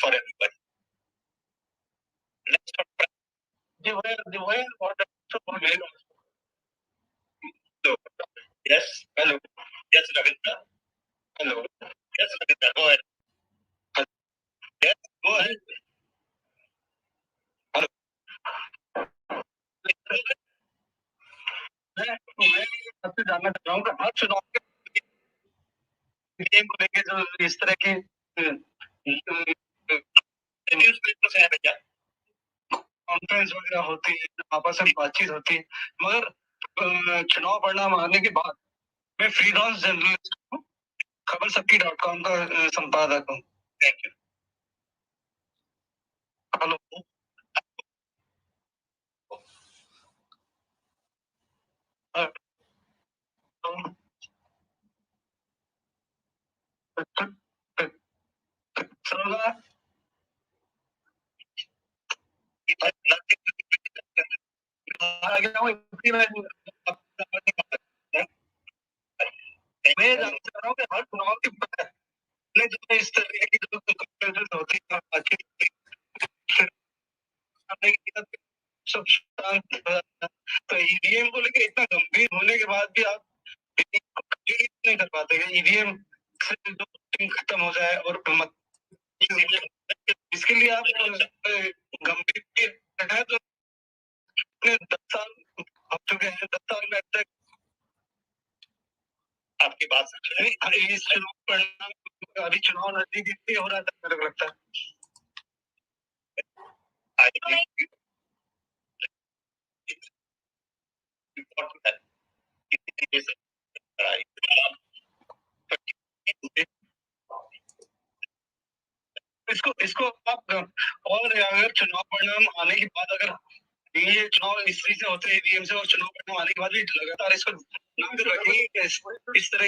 for everybody. Next, the way order to hello. Yes, hello. Yes, Ravindra. Hello. Yes, Ravindra. Go ahead. Yes, go ahead. Hello. मैं आपसे जानना चाहूंगा हर चुनाव के को लेके जो इस तरह के न्यूज पेपर से है भैया कॉन्फ्रेंस वगैरह होती है आपस में बातचीत होती है मगर चुनाव परिणाम आने के बाद मैं फ्रीलांस जर्नलिस्ट हूँ खबरसक्की.com का संपादक हूँ थैंक यू हेलो गया हूँ मैं जानता रहा हूँ कि हर चुनाव के पहले जो इस तरह की जो कंपेरिजन होती है सब तो ईवीएम को लेकर इतना गंभीर होने के बाद भी आप नहीं कर पाते ईवीएम खत्म हो जाए और इसके लिए आप गंभीर है तो 10 साल हो चुके हैं 10 साल में अब तक आपकी बात समझ रही इस चुनाव परिणाम अभी चुनाव नजदीक इसलिए हो रहा था मेरे को लगता है इसको आप और अगर चुनाव परिणाम आने के बाद अगर ये चुनाव इस तरीके से होते हैं ईवीएम से और चुनाव परिणाम आने के बाद भी लगातार इसको नजर रखेंगे कि इस तरह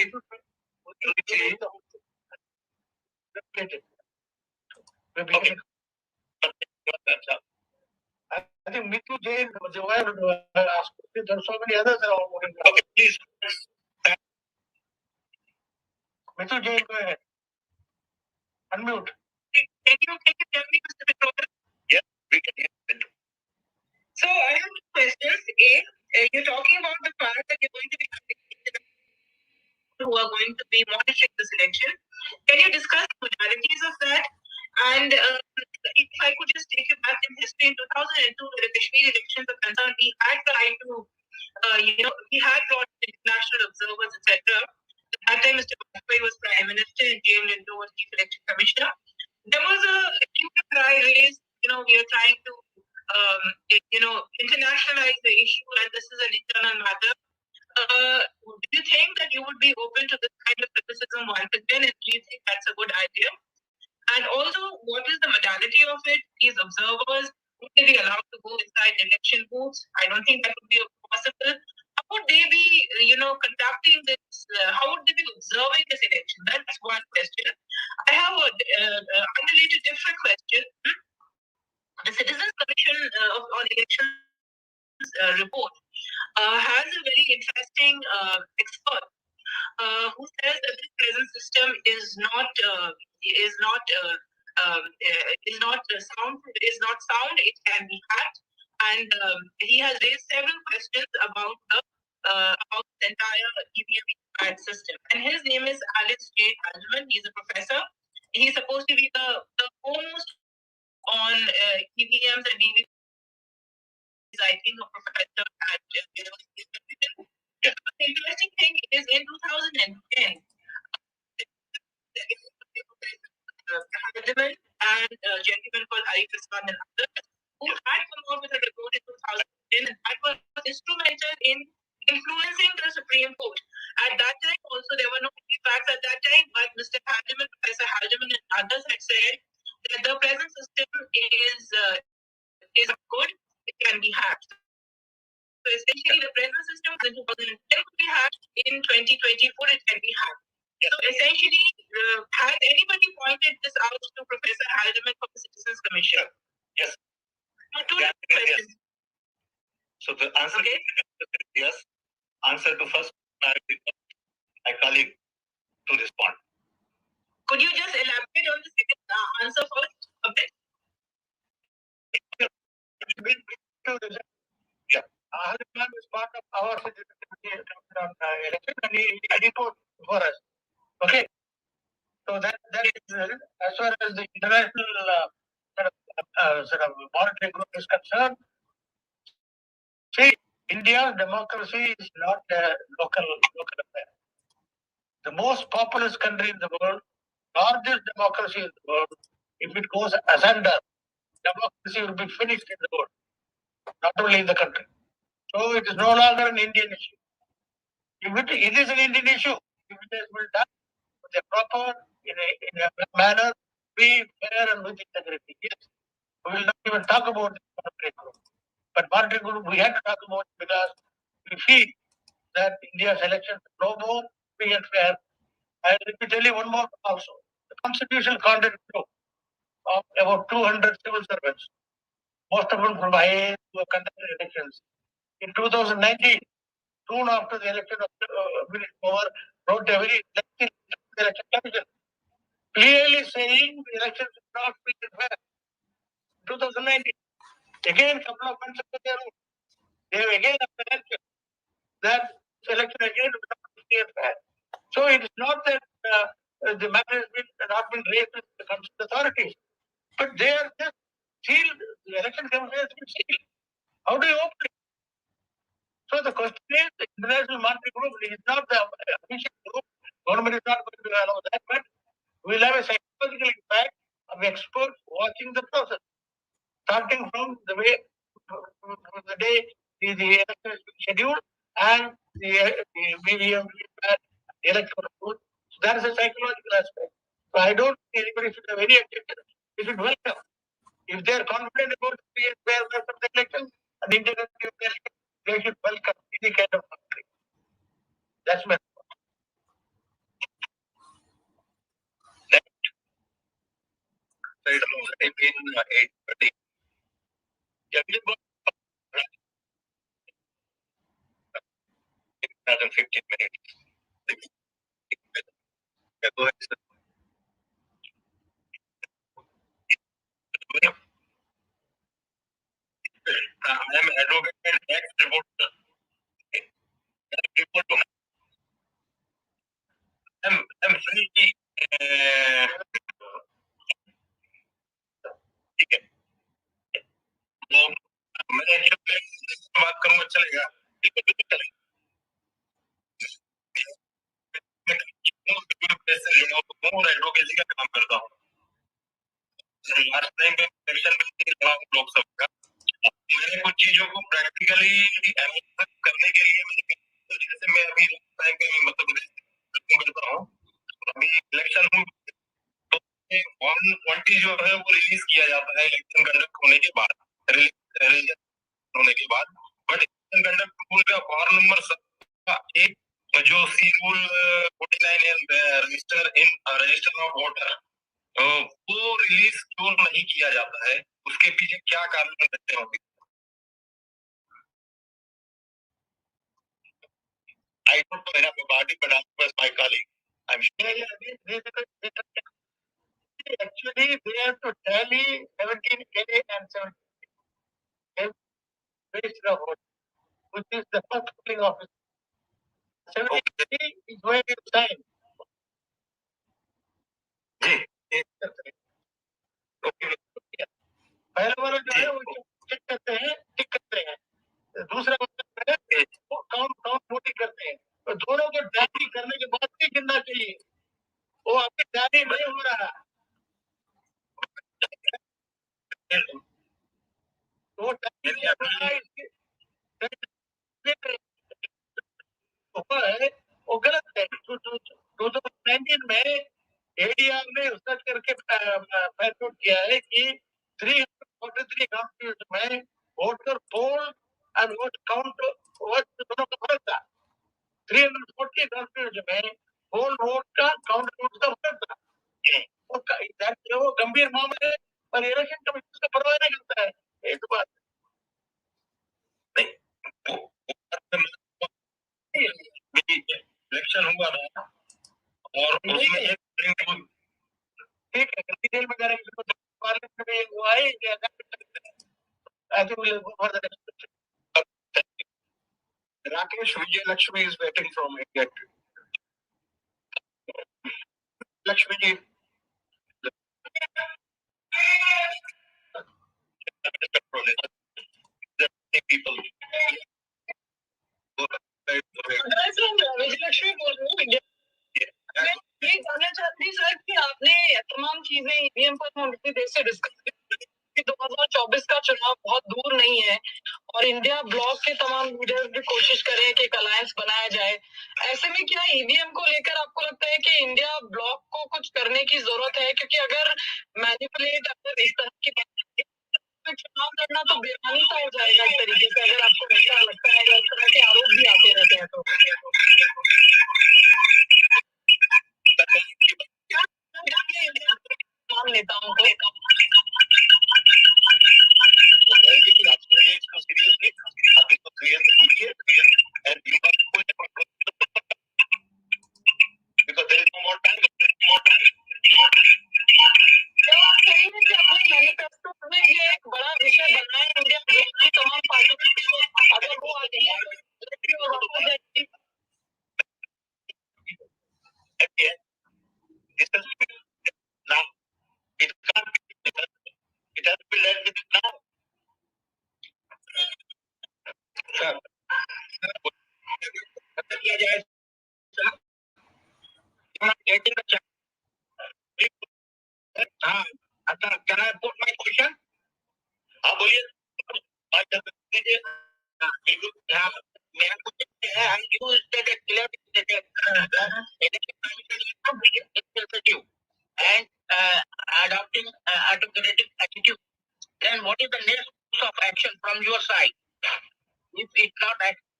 I think Mithu Jain, there's so many others around. Okay, please. Mithu Jain, go ahead. Unmute. Can you tell me, Mr. Pitroda? Yes, we can hear you. So I have two questions. You're talking about the fact that you're going to be who are going to be monitoring this election. Can you discuss the modalities of that? And if I could just take you back in history, in 2002, when the Kashmir elections are concerned, we had the right to, we had brought international observers, etc. At that time, Mr. Vajpayee was Prime Minister and James Lindo was Chief Election Commissioner. There was a cry raised, we are trying to, internationalize the issue, and this is an internal matter. Do you think that you would be open to this kind of criticism once again, and do you think that's a good idea? And also, what is the modality of it? These observers, would they be allowed to go inside election booths? I don't think that would be possible. How would they be, conducting this? How would they be observing this election? That's one question. I have a unrelated different question. The Citizens Commission on Elections report has a very interesting expert who says that the present system is not sound. It can be hacked, and he has raised several questions about the entire EVM and VVPAT system. And his name is 𝐭𝐶𝐲𝐿𝐴. He's a professor. He's supposed to be the foremost on EVMs and VVPATs. I think a professor at University of Michigan. The interesting thing is in 2010, Hardiman and a gentleman called 𝐭𝐸𝐚 and others who had come out with a report in 2010 and that was instrumental in influencing the Supreme Court. At that time also there were no facts at that time, but Mr. Hardiman, Professor Hardiman and others had said that the present system is good, it can be hacked. So essentially the present system in 2010 could be hacked, in 2024 it can be hacked. So essentially, has anybody pointed this out to Professor Hardiman from the Citizens Commission? Yes. Two questions. So the answer is yes. Answer to first, my colleague to respond. Could you just elaborate on the second answer first? Okay. Yeah. Hardiman is part of our election and he report for us. Okay. So that is as far as the international sort of monitoring group is concerned. See, India's democracy is not a local affair. The most populous country in the world, largest democracy in the world, if it goes asunder, democracy will be finished in the world, not only in the country. So it is no longer an Indian issue. If it is an Indian issue, if it has been done with a proper, in a manner, free, fair, and with integrity. Yes, we will not even talk about the monitoring group. But monitoring group, we have to talk about it because we feel that India's elections are no more free and fair. And let me tell you one more also. The constitutional content group of about 200 civil servants, most of them from IAS who have conducted elections, in 2019, soon after the election of Power, wrote a very lengthy election commission, clearly saying the elections should not be fair. 2019. Again, couple of months ago, they have again election that election again will not be fair. So it is not that the matter has not been raised with the concerned authorities, but they are just sealed. The election commission has been sealed. How do you open it? So the question is, the International Monetary Group is not the official group. Government is not going to allow that, but we will have a psychological impact of experts watching the process, starting from the way the day the election is scheduled and the EVM and the electoral vote. So that is a psychological aspect. So I don't think anybody should have any objection. They should welcome. If they are confident about the fairness of the election and the integrity of the election, they should welcome any kind of conflict. That's my point. In 8:30. Another 15 minutes. Go ahead, sir. I am advocate and ex-reporter. I'm free. ठीक है तो मैं बात करूंगा चलेगा ठीक है चलेगा मैं एडवोकेसी का काम करता हूँ लास्ट टाइम पे इलेक्शन में लड़ा हूँ लोकसभा का मैंने कुछ चीजों को प्रैक्टिकली एनालाइज करने के लिए मैंने जैसे मैं अभी टाइम पे मतलब करता हूँ अभी इलेक्शन हुई तो 120 जो है वो रिलीज किया जाता है इलेक्शन कंडक्ट होने के बाद होने के बाद बट इलेक्शन कंडक्ट रूल का फॉर नंबर 1 जो सी रूल 49 रजिस्टर ऑफ वोटर वो रिलीज क्यों नहीं किया जाता है उसके पीछे क्या कारण रहते होंगे I don't know enough about it, but I'm with my colleague. I'm sure. Actually, they have to tally 17A and 17A register of vote, which is the first polling office. 17A is where you sign. पहला वाला जो है वो check करते हैं टिक करते हैं दूसरा वाला है वो काउंट वोटिंग करते हैं तो दोनों को टैली करने के बाद भी गिनना चाहिए वो अभी टैली नहीं हो रहा वो टैली है वो गलत है 2019 में एडीआर ने सर्च करके फाइंड आउट किया है कि 343 काउंटीज में voter poll and vote count दोनों का फर्क था 340 काउंटीज में पोल वोट का काउंट वोट का फर्क था वो गंभीर मामले है पर इलेक्शन कमीशन का परवाह नहीं करता है ये तो बात नहीं इलेक्शन हुआ था और उसमें ठीक है डिटेल में करेंगे पार्लियामेंट में वो आए राकेश विजय Lakshmi is waiting from India. Lakshmi ji. People. Vijayalakshmi बोल रही हूँ इंडिया ये जानना चाहती सर कि आपने तमाम चीजें ईवीएम पर हम इतनी देर से डिस्कस की 2024 का चुनाव बहुत दूर नहीं है और इंडिया ब्लॉक के तमाम लीडर्स भी कोशिश करें कि एक अलायंस बनाया जाए ऐसे में क्या ईवीएम को लेकर आपको लगता है कि इंडिया ब्लॉक को कुछ करने की जरूरत है क्योंकि अगर मैनिपुलेट अगर इस तरह की चुनाव लड़ना तो बेमानी सा हो जाएगा एक तरीके से अगर आपको ऐसा लगता है इस तरह के आरोप भी आते रहते हैं तो नेताओं को This has to be now. It can't be. It has to be led with it now. Sir. Getting the check. Can I put my question? हाँ बोलिए. मेरा क्वेश्चन है, you stated clearly that and adopting autocratic attitude. Then what is the next course of action from your side? If it's not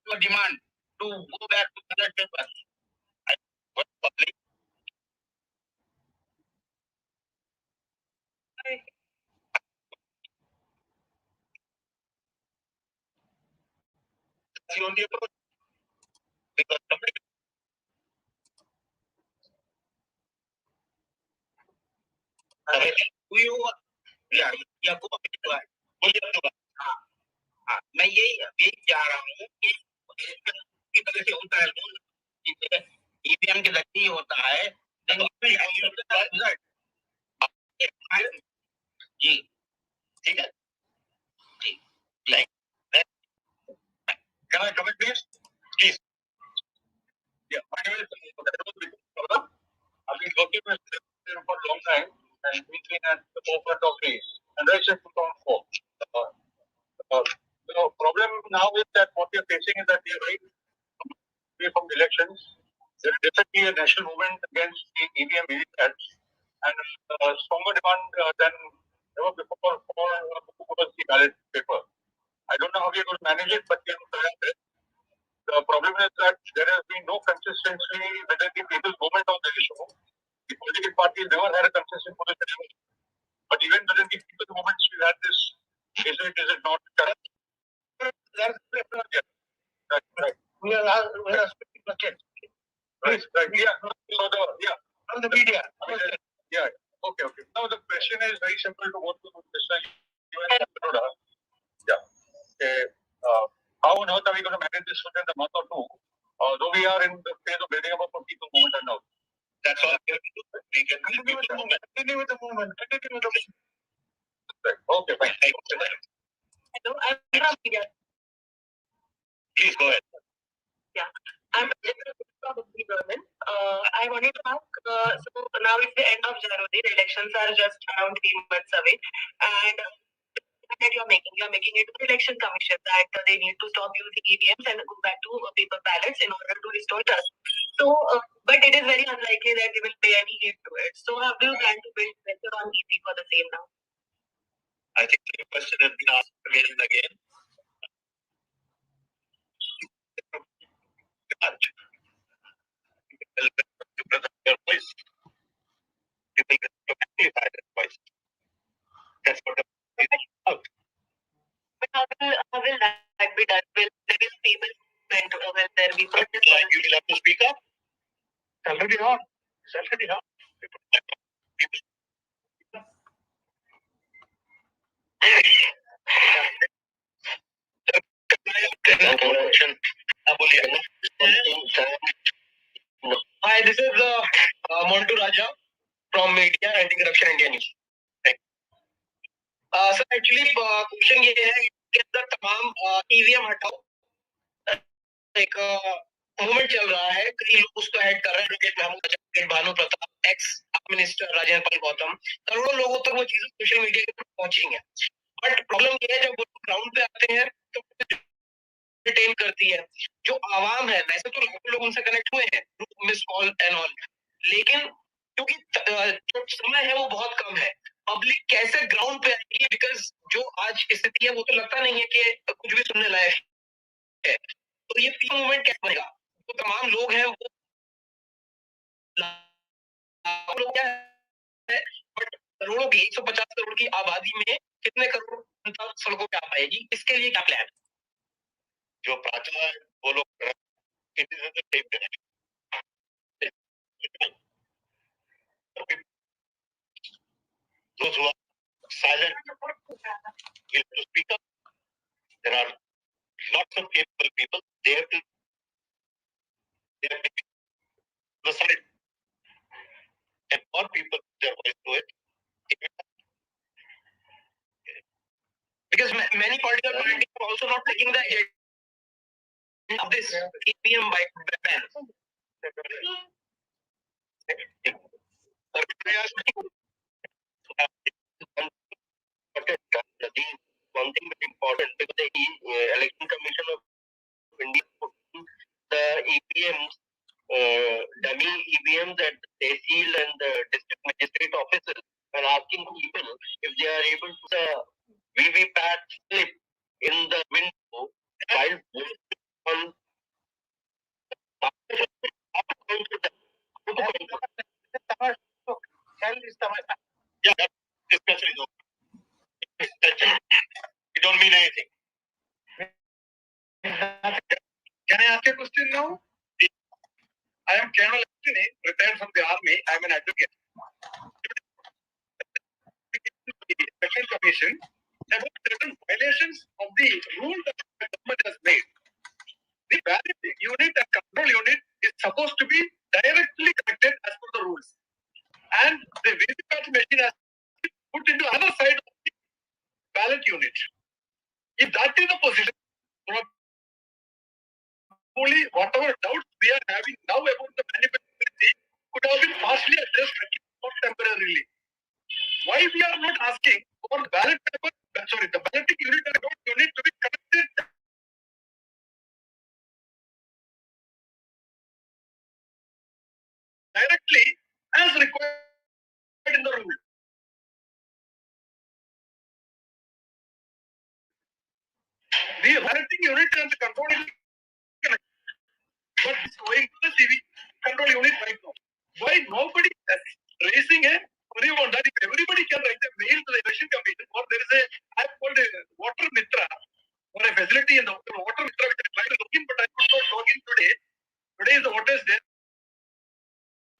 your demand to go back to ballot papers, what public? That's the only approach. Because somebody. मैं यही जा रहा हूँ कि की तरह से होता है लोन ईवीएम के जरिए होता है जी ठीक है जी Can I comment please? Please. Yeah, my name is Pitroda. I've been working with them for a long time and we've been at the forefront of the Generation 2004. The problem now is that what we are facing is that we are right away from the elections. There is definitely a national movement against the EVM and VVPAT and stronger demand than ever before for the ballot paper. I don't know how we are going to manage it, but we are going to try our best. The problem is that there has been no consistency within the people's movement on the issue. The political parties never had a consistent position. But even within the people's movements, we had this: is it not correct? That's right. We are speaking bucket. Right. Yeah. From the media. Yeah. Okay. Now the question is very simple to both Mr. Pitroda. Yeah. How on earth are we going to manage this within a month or two? Though we are in the phase of building up a people movement now. That's all we have to do. We can continue with the movement. Right. Okay, fine. Hello, I'm from media. Please go ahead. Yeah. I'm from the government. I wanted to ask, so now it's the end of January, the elections are just around 3 months away, and that you're making it to the election commission that they need to stop using EVMs and go back to paper ballots in order to restore trust. So, but it is very unlikely that they will pay any heed to it. So, how do you plan to build pressure on EP for the same now? I think the question has been asked again and again. Your voice. People get to amplify that voice. That's what about. But how will that be done? Will there be people will there be like you will have to speak up? It's already on. Hi, this is Montu Raja from Media Anti-Corruption India News. Sir actually question ये है कि अंदर तमाम EVM हटाओ एक movement चल रहा है, कई लोग उसको हेड कर रहे हैं, advocate Mahmood Bhanu Pratap, ex minister Rajendra Pal Gautam, करोड़ों लोगों तक वो चीजें सोशल मीडिया के ऊपर पहुंची हैं. बट प्रॉब्लम ये है जब वो ग्राउंड पे आते हैं तो रिटेन करती है. जो आवाम है, वैसे तो लाखों लोग उनसे कनेक्ट हुए हैं, मिस कॉल एंड ऑल, लेकिन क्योंकि जो समय है वो बहुत कम है, पब्लिक कैसे ग्राउंड पे आएगी? बिकॉज जो आज स्थिति है वो तो लगता नहीं है कि कुछ भी सुनने लायक है. तो ये पीपल मूवमेंट कैसे बनेगा? तो तमाम लोग हैं वो लोग क्या है, बट करोड़ों की 150 करोड़ की आबादी में कितने करोड़ जनता सड़कों पे आ पाएगी? इसके लिए क्या प्लान? जो प्राचीन है वो लोग those who are silent will to speak up. There are lots of capable people. They have to decide. asking the end of this EVM by pen. One thing very important because the Election Commission of India the EVMs, dummy EVMs at the tehsil and the district magistrate offices and asking people if they are able to the VVPAT slip in the window while on yeah, that discussion is over. It don't mean anything. Can I ask a question now? I am Colonel Antony, retired from the army. I am an advocate. The Election Commission about certain violations of the rule that the government has made. The ballot unit and control unit is supposed to be directly connected as per the rules. And the VVPAT machine has been put into other side of the ballot unit. If that is the position, probably whatever doubts we are having now about the manipulability could have been partially addressed or temporarily. Why we are not asking for the ballot paper, sorry, the balloting unit and vote unit to be connected directly as required in the rule. The balloting unit and the control unit connected. But it's going to the CV control unit right now. Why nobody is raising a query on that? If everybody can write a mail to the election commission, or there is a app called a Water Mitra or a facility in the Water Mitra which I tried to log in, but I could not log in today. Today is the water day.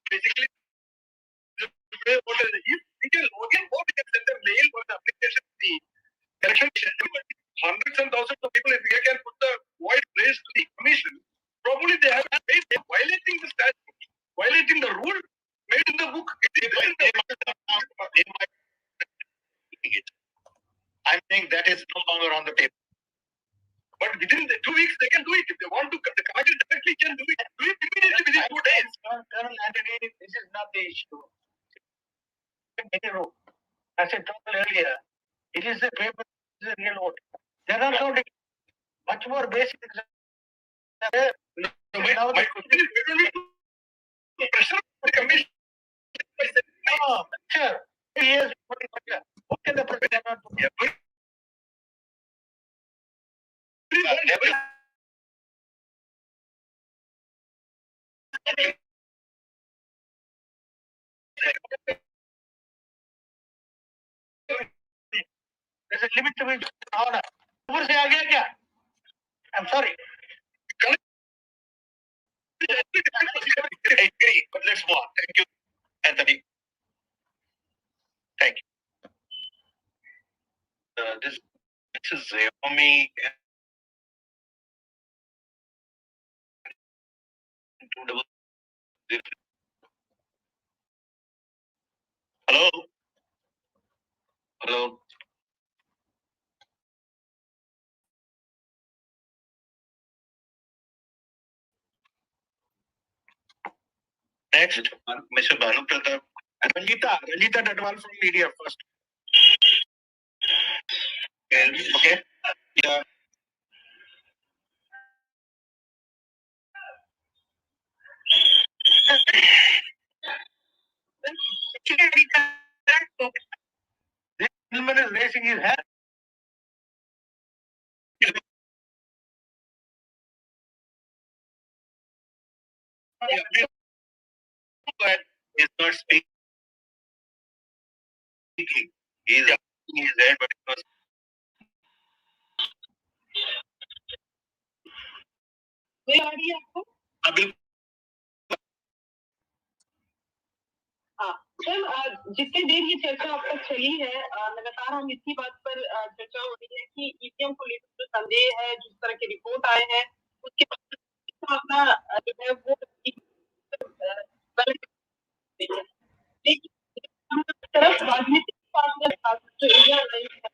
Basically, if we can log in, or we can send a mail or the application to the election commission. Hundreds and thousands of people, if we can put the voice raised to the commission, probably they have made violating the statute, violating the rule made in the book. I'm saying that is no longer on the table. But within the 2 weeks, they can do it. If they want to, the committee directly can do it. Do it immediately within 2 days. Colonel Antony, this is not the issue. As I told earlier, it is the paper, it is the real vote. They are not counting much more basic. My question is, we don't need to pressure the commission. No, sure. Yes, what can the president not do? There's a limit to which order. I'm sorry. I agree, but let's move on. Thank you, Anthony. Thank you. This is Xiaomi. Hello. Hello. Next, Mr. Bhanu Pratap and Ranjita Dadwal from media first. Okay. Yeah. This gentleman is raising his hand. But he's not speaking. He's raising his head, but he was. जितनी देर ये चर्चा अब तक चली है लगातार हम इसी बात पर चर्चा हो रही है कि ईवीएम को लेकर जो संदेह है जिस तरह के रिपोर्ट आए हैं उसके अपना जो है वो तरफ राजनीतिक पार्टियां जो एरिया रही है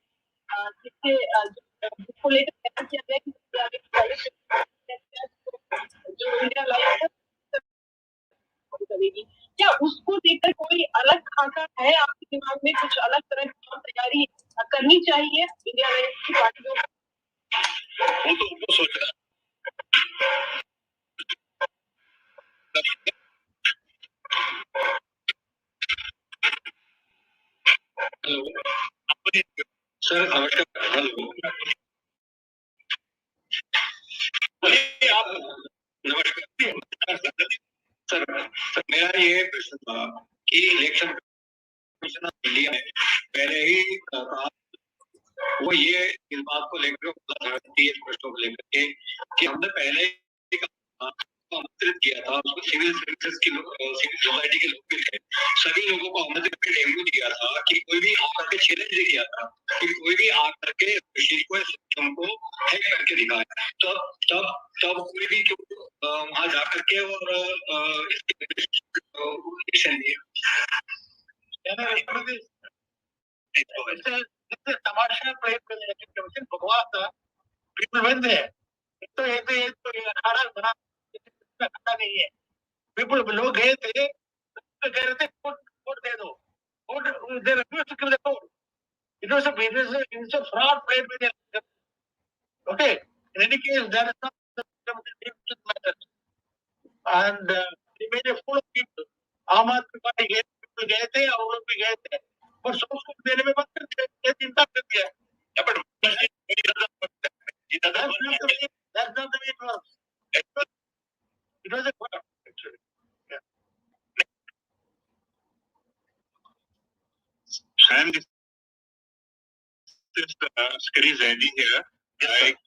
जिससे जिसको लेकर तैयार किया गया उसको देखकर कोई अलग खाका है आपके दिमाग में, कुछ अलग तरह की तैयारी करनी चाहिए इंडिया की पार्टियों को? वो तो उनको सोचना। सर नमस्कार। हेलो आप नमस्कार सर। मेरा ये प्रश्न था कि इलेक्शन कमीशन ऑफ इंडिया ने पहले ही कहा, वो ये इस बात को लेकर प्रश्नों को लेकर के कि हमने पहले ही आमंत्रित किया था, उसको सिविल सर्विसेज की सिविल सोसाइटी के लोग भी थे, सभी लोगों को आमंत्रित करके डेंगू दिया था कि कोई भी आकर के चैलेंज नहीं किया था कि कोई भी आकर के सिस्टम को हैक करके दिखाए। तब तब तब कोई भी वहां जाकर के और तमाशा प्ले कमीशन बकवास था, बंद है तो ये अखाड़ा बना नहीं है। पीपल लोग गए थे, कह रहे थे वोट दे दो, वोट दे refuse to give the vote. It was a fraud played by the election. Okay. In any case, there is some matter. And they made a fool of people. आम आदमी पार्टी गए थे और लोग भी गए थे, पर सोच को देने में मत करते, चिंता कर दिया। But that's not the way it works. It was a fraud, actually. Sam, this is Scary Zeddy here. Like,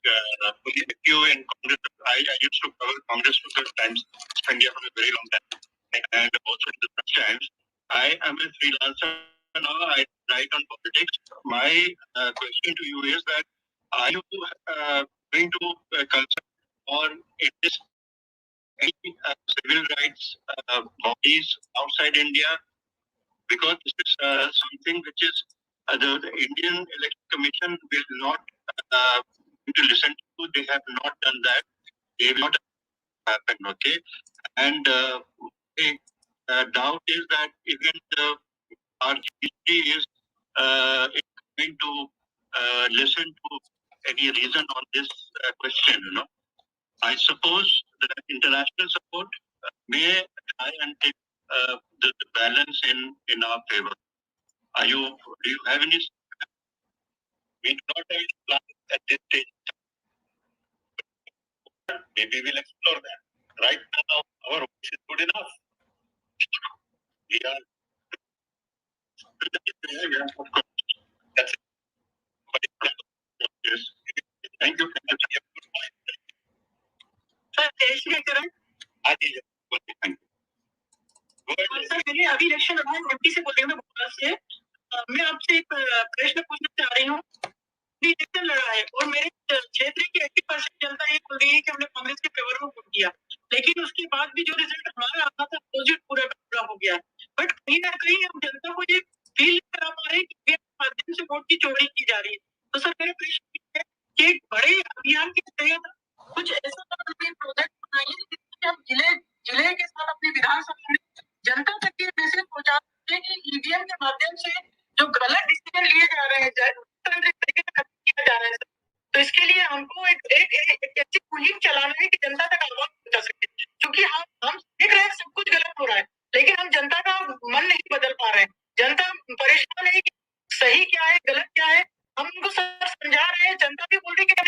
you in Congress, I used to cover Congress for the times, India for a very long time, and also in the first times. I am a freelancer now. I write on politics. My question to you is that are you going to consult on any civil rights bodies outside India? Because this is something which is the Indian Election Commission will not to listen to. They have not done that. They will not happen. Okay, and a doubt is that even the RGC is going to listen to any reason on this question. You know, I suppose that international support may try and take the balance in our favor. Do you have any? We do not have any plan at this stage. Maybe we'll explore that. Right now, our voice is good enough. We are. Yeah, of course. That's it. Yes. Thank you. Sir देश के करण आज thank you. Sir मेरे अभी election हुआ है, MP से बोल रही हूँ मैं भोपाल से। मैं आपसे एक प्रश्न पूछना चाह रही हूँ। इलेक्शन लड़ा है और मेरे क्षेत्र की 80% जनता ये बोल रही है कि हमने कांग्रेस के फेवर में वोट किया, लेकिन उसके बाद भी जो रिजल्ट हमारा आना था अपोजिट पूरा हो गया। बट कहीं ना कहीं हम जनता को ये फील करा पा रहे हैं कि माध्यम से वोट की चोरी की जा रही है। तो सर मेरा प्रश्न है कि एक बड़े अभियान के तहत कुछ ऐसा प्रोजेक्ट बनाइए जिससे हम जिले के साथ अपनी विधानसभा में जनता तक ये मैसेज पहुंचा सकते हैं कि ईवीएम के माध्यम से जो गलत डिसीजन लिए जा रहे हैं तरीके से किया जा रहा है। तो इसके लिए हमको एक ऐसी मुहिम चलाना है कि जनता तक आवाज पहुंचा सके, क्योंकि हम देख रहे हैं सब कुछ गलत हो रहा है, लेकिन हम जनता का मन नहीं बदल पा रहे हैं। जनता परेशान है कि सही क्या है गलत क्या है, हम उनको सब समझा रहे हैं, जनता भी बोल रही है कि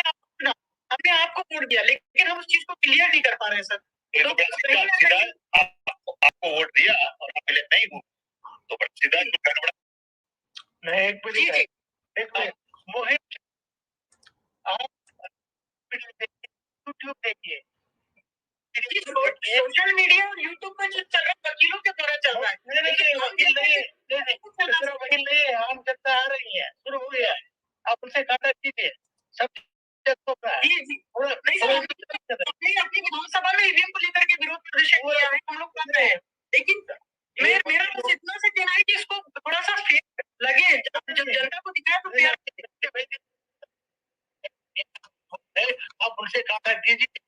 हमने आपको वोट दिया, लेकिन हम उस चीज को क्लियर नहीं कर पा रहे हैं सर। तो आपको वोट दिया और आप इलेक्ट नहीं हो तो सीधा नहीं। एक मोहित आप यूट्यूब देखिए, सोशल मीडिया और यूट्यूब पे जो चल रहा है वकीलों के द्वारा चल रहा है। वकील नहीं है, आम जनता आ रही है, शुरू हो गया है, आप उनसे कांटेक्ट कीजिए। सब अपनी विधानसभा में ईवीएम को लेकर के विरोध प्रदर्शन किया है, हम लोग कर रहे हैं, लेकिन मेरा बस इतना सा कहना है कि इसको थोड़ा सा फेयर लगे, जब जनता को दिखाए तो फेयर। आप उनसे कांटेक्ट कीजिए।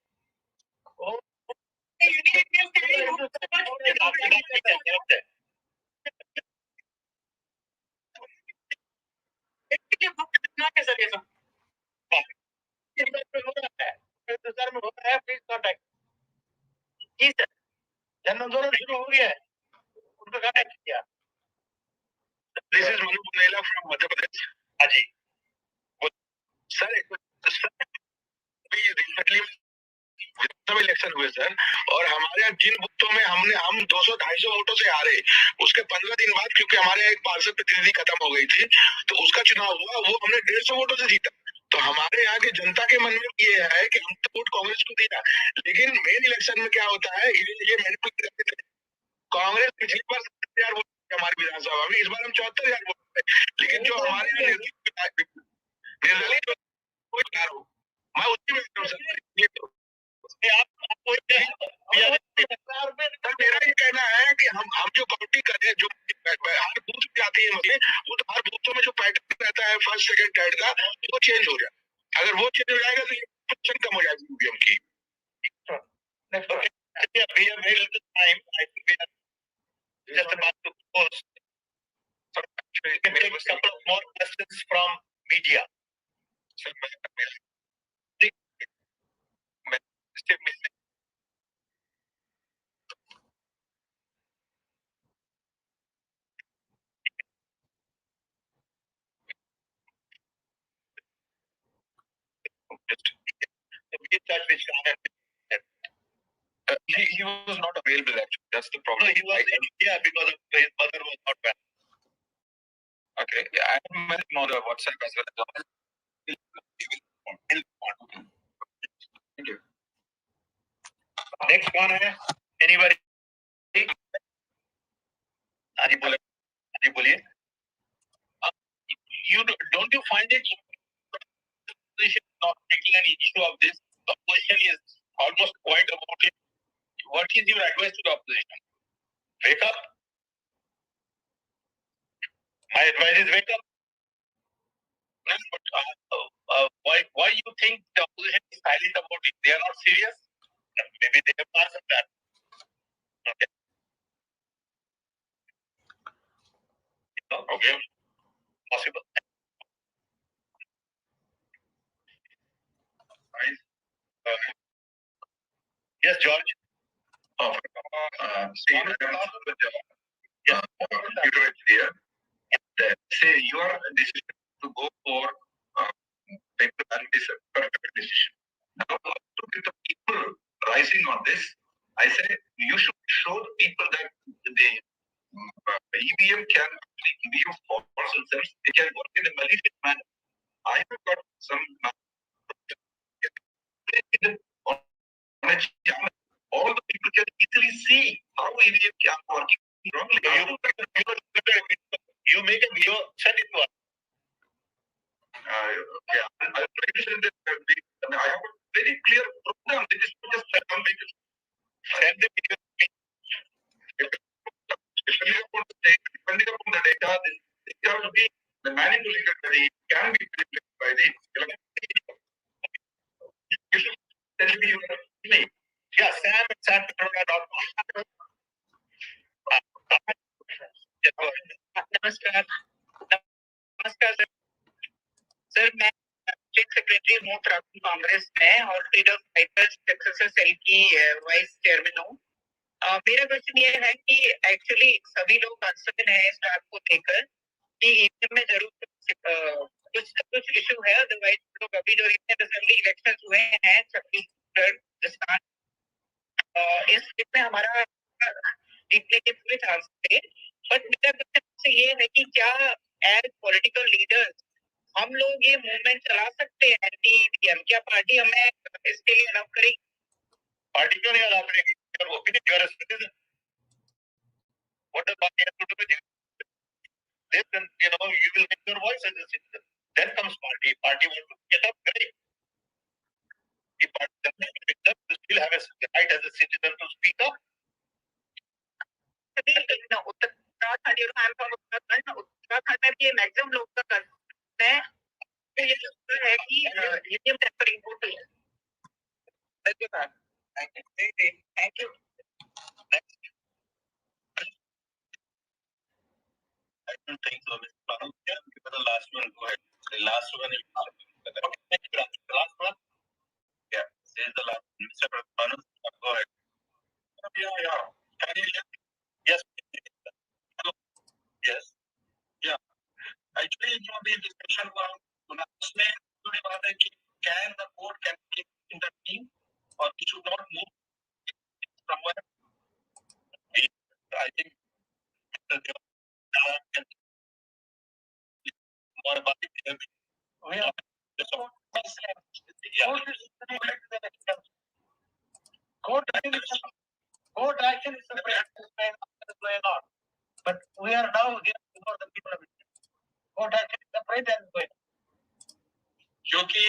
सरकार ने किया। This is Manu Bunela from Madhya Pradesh. हाँ जी। सर recently विधानसभा इलेक्शन हुए सर, और हमारे यहाँ जिन बूथों में हम 200-250 वोटों से हारे, उसके 15 दिन बाद क्योंकि हमारे यहाँ एक पार्षद प्रतिनिधि खत्म हो गई थी, तो उसका चुनाव हुआ, वो हमने 150 वोटों से जीता। तो हमारे यहाँ की जनता के मन में ये है कि हम तो वोट कांग्रेस को दिया, लेकिन मेन इलेक्शन में क्या होता है, ये मैनिपुलेट करते थे। कांग्रेस पिछली बार 70,000 वोट हमारी विधानसभा में, इस बार हम 74,000 वोट थे, लेकिन जो हमारे यहाँ निर्दलीय मैं उसी में मेरा ये कहना है कि हम जो काउंटिंग करें, जो हर बूथ पे आती है मशीन, वो तो हर बूथों में जो पैटर्न रहता है फर्स्ट सेकंड थर्ड का, वो चेंज हो जाए। अगर वो चेंज हो जाएगा तो ये प्रदर्शन कम हो जाएगी ईवीएम की। Just about to close. We can take a couple of more questions from media. He was not available actually. That's the problem. No, he was in India because of his mother was not well. Okay, I have met him on the WhatsApp as well. Thank you. Next one है anybody? हाँ जी बोलिए. You don't you find it opposition not taking an issue of this? The opposition is almost quiet about it. What is your advice to the opposition? Wake up. My advice is wake up. But why you think the opposition is silent about it? They are not serious. Maybe they have passed that. Okay. Okay. Possible. Yes, George. See, say your decision to go for paper ballot is a perfect decision. Now, to get the people rising on this, I say you should show the people that the EVM can actually give you false results. It can work in a malicious manner. I have got some on a channel. All the people can easily see how EVM can work wrongly. You make a video, send it to us. Okay, I'll try to send it. I have a very clear program. This is just send the video. Depending upon the data, this can be manipulated by the, can be manipulated by the electoral. You should send me your email. Yeah, sam@pitroda.com. नमस्कार sir, मैं state secretary हूँ उत्तराखंड कांग्रेस में और freedom fighters Texas cell की vice chairman हूँ। मेरा question ये है कि एक्चुअली सभी लोग कंसर्न है इस बात को लेकर कि ईवीएम में जरूर कुछ इशू है, अदरवाइज लोग अभी जो रीजनल असेंबली इलेक्शन हुए हैं छत्तीसगढ़ राजस्थान, इसमें हमारा जीतने के पूरे चांस थे। बट मेरा क्वेश्चन ये है कि क्या एज पॉलिटिकल लीडर्स हम लोग ये मूवमेंट चला सकते हैं एंटी ईवीएम? क्या पार्टी हमें इसके लिए अलाउ करेगी? पार्टी क्यों नहीं अलाउ करेगी? What does party have to do with it? Then you will make your voice as a citizen. Then comes party. Party wants to get up, great. If party doesn't get up, you still have a right as a citizen to speak up. Uttarakhand में भी maximum लोग का करना है, तो ये लगता है कि ईवीएम पर इम्पोर्ट है। Thank you. I don't think so, Mr. Panu. Yeah, because the last one, go ahead. The last one is okay. The last one. Yeah, this is the last one. Mr. Panu, go ahead. Yeah. Can you hear me? Yes. भी discussion हुआ उसमें थोड़ी बात है कि can the court can in the team और we should not move somewhere. I think more about it. Court action is going on, but we are now here for the people of India. Court action is separate and going on. क्योंकि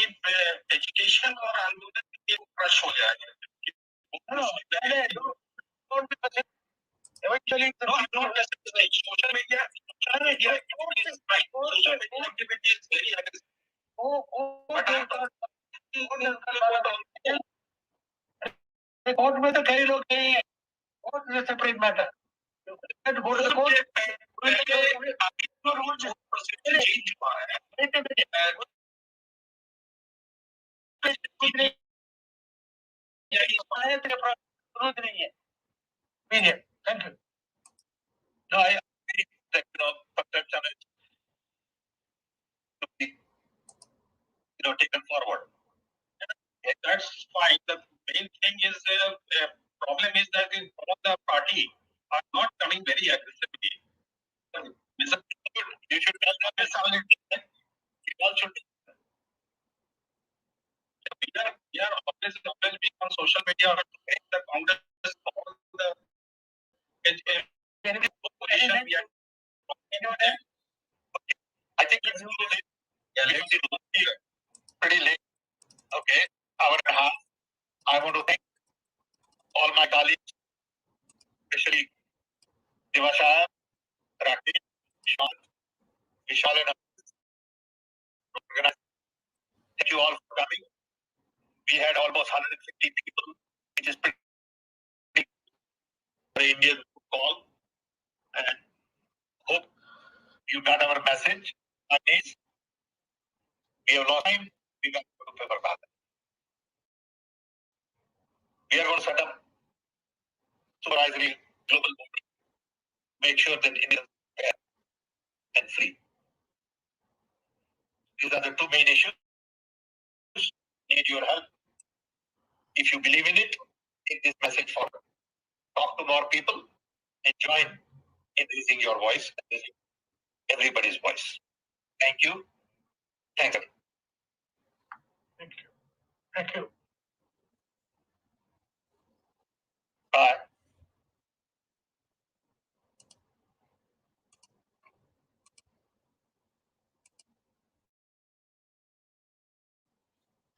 education और आंदोलन crush हो जाएगा. Eventually, not necessarily social media. Social media activity is very aggressive. Court में तो कई लोग नहीं है. Court is separate matter. Go to the court. Change हुआ है. कुछ नहीं है. Thank you. No, I agree that perception is to be taken forward. That's fine. The main thing is problem is that some of the party are not coming very aggressively. You should tell them it's all in. You all should. We are always being on social media or the Congress all the position we are. I think it's pretty late. Okay, hour and a half. I want to thank all my colleagues, especially Devasha, Rakesh, Sean, Vishal, and others. Thank you all for coming. We had almost 150 people, which is pretty big for Indian call. And hope you got our message. We have lost time. We got to paper ballot. We are going to set up supervisory global board. Make sure that India is fair and free. These are the two main issues. Need your help. If you believe in it, take this message forward. Talk to more people and join in raising your voice, raising everybody's voice. Thank you. Thank you. Thank you. Thank you. Bye.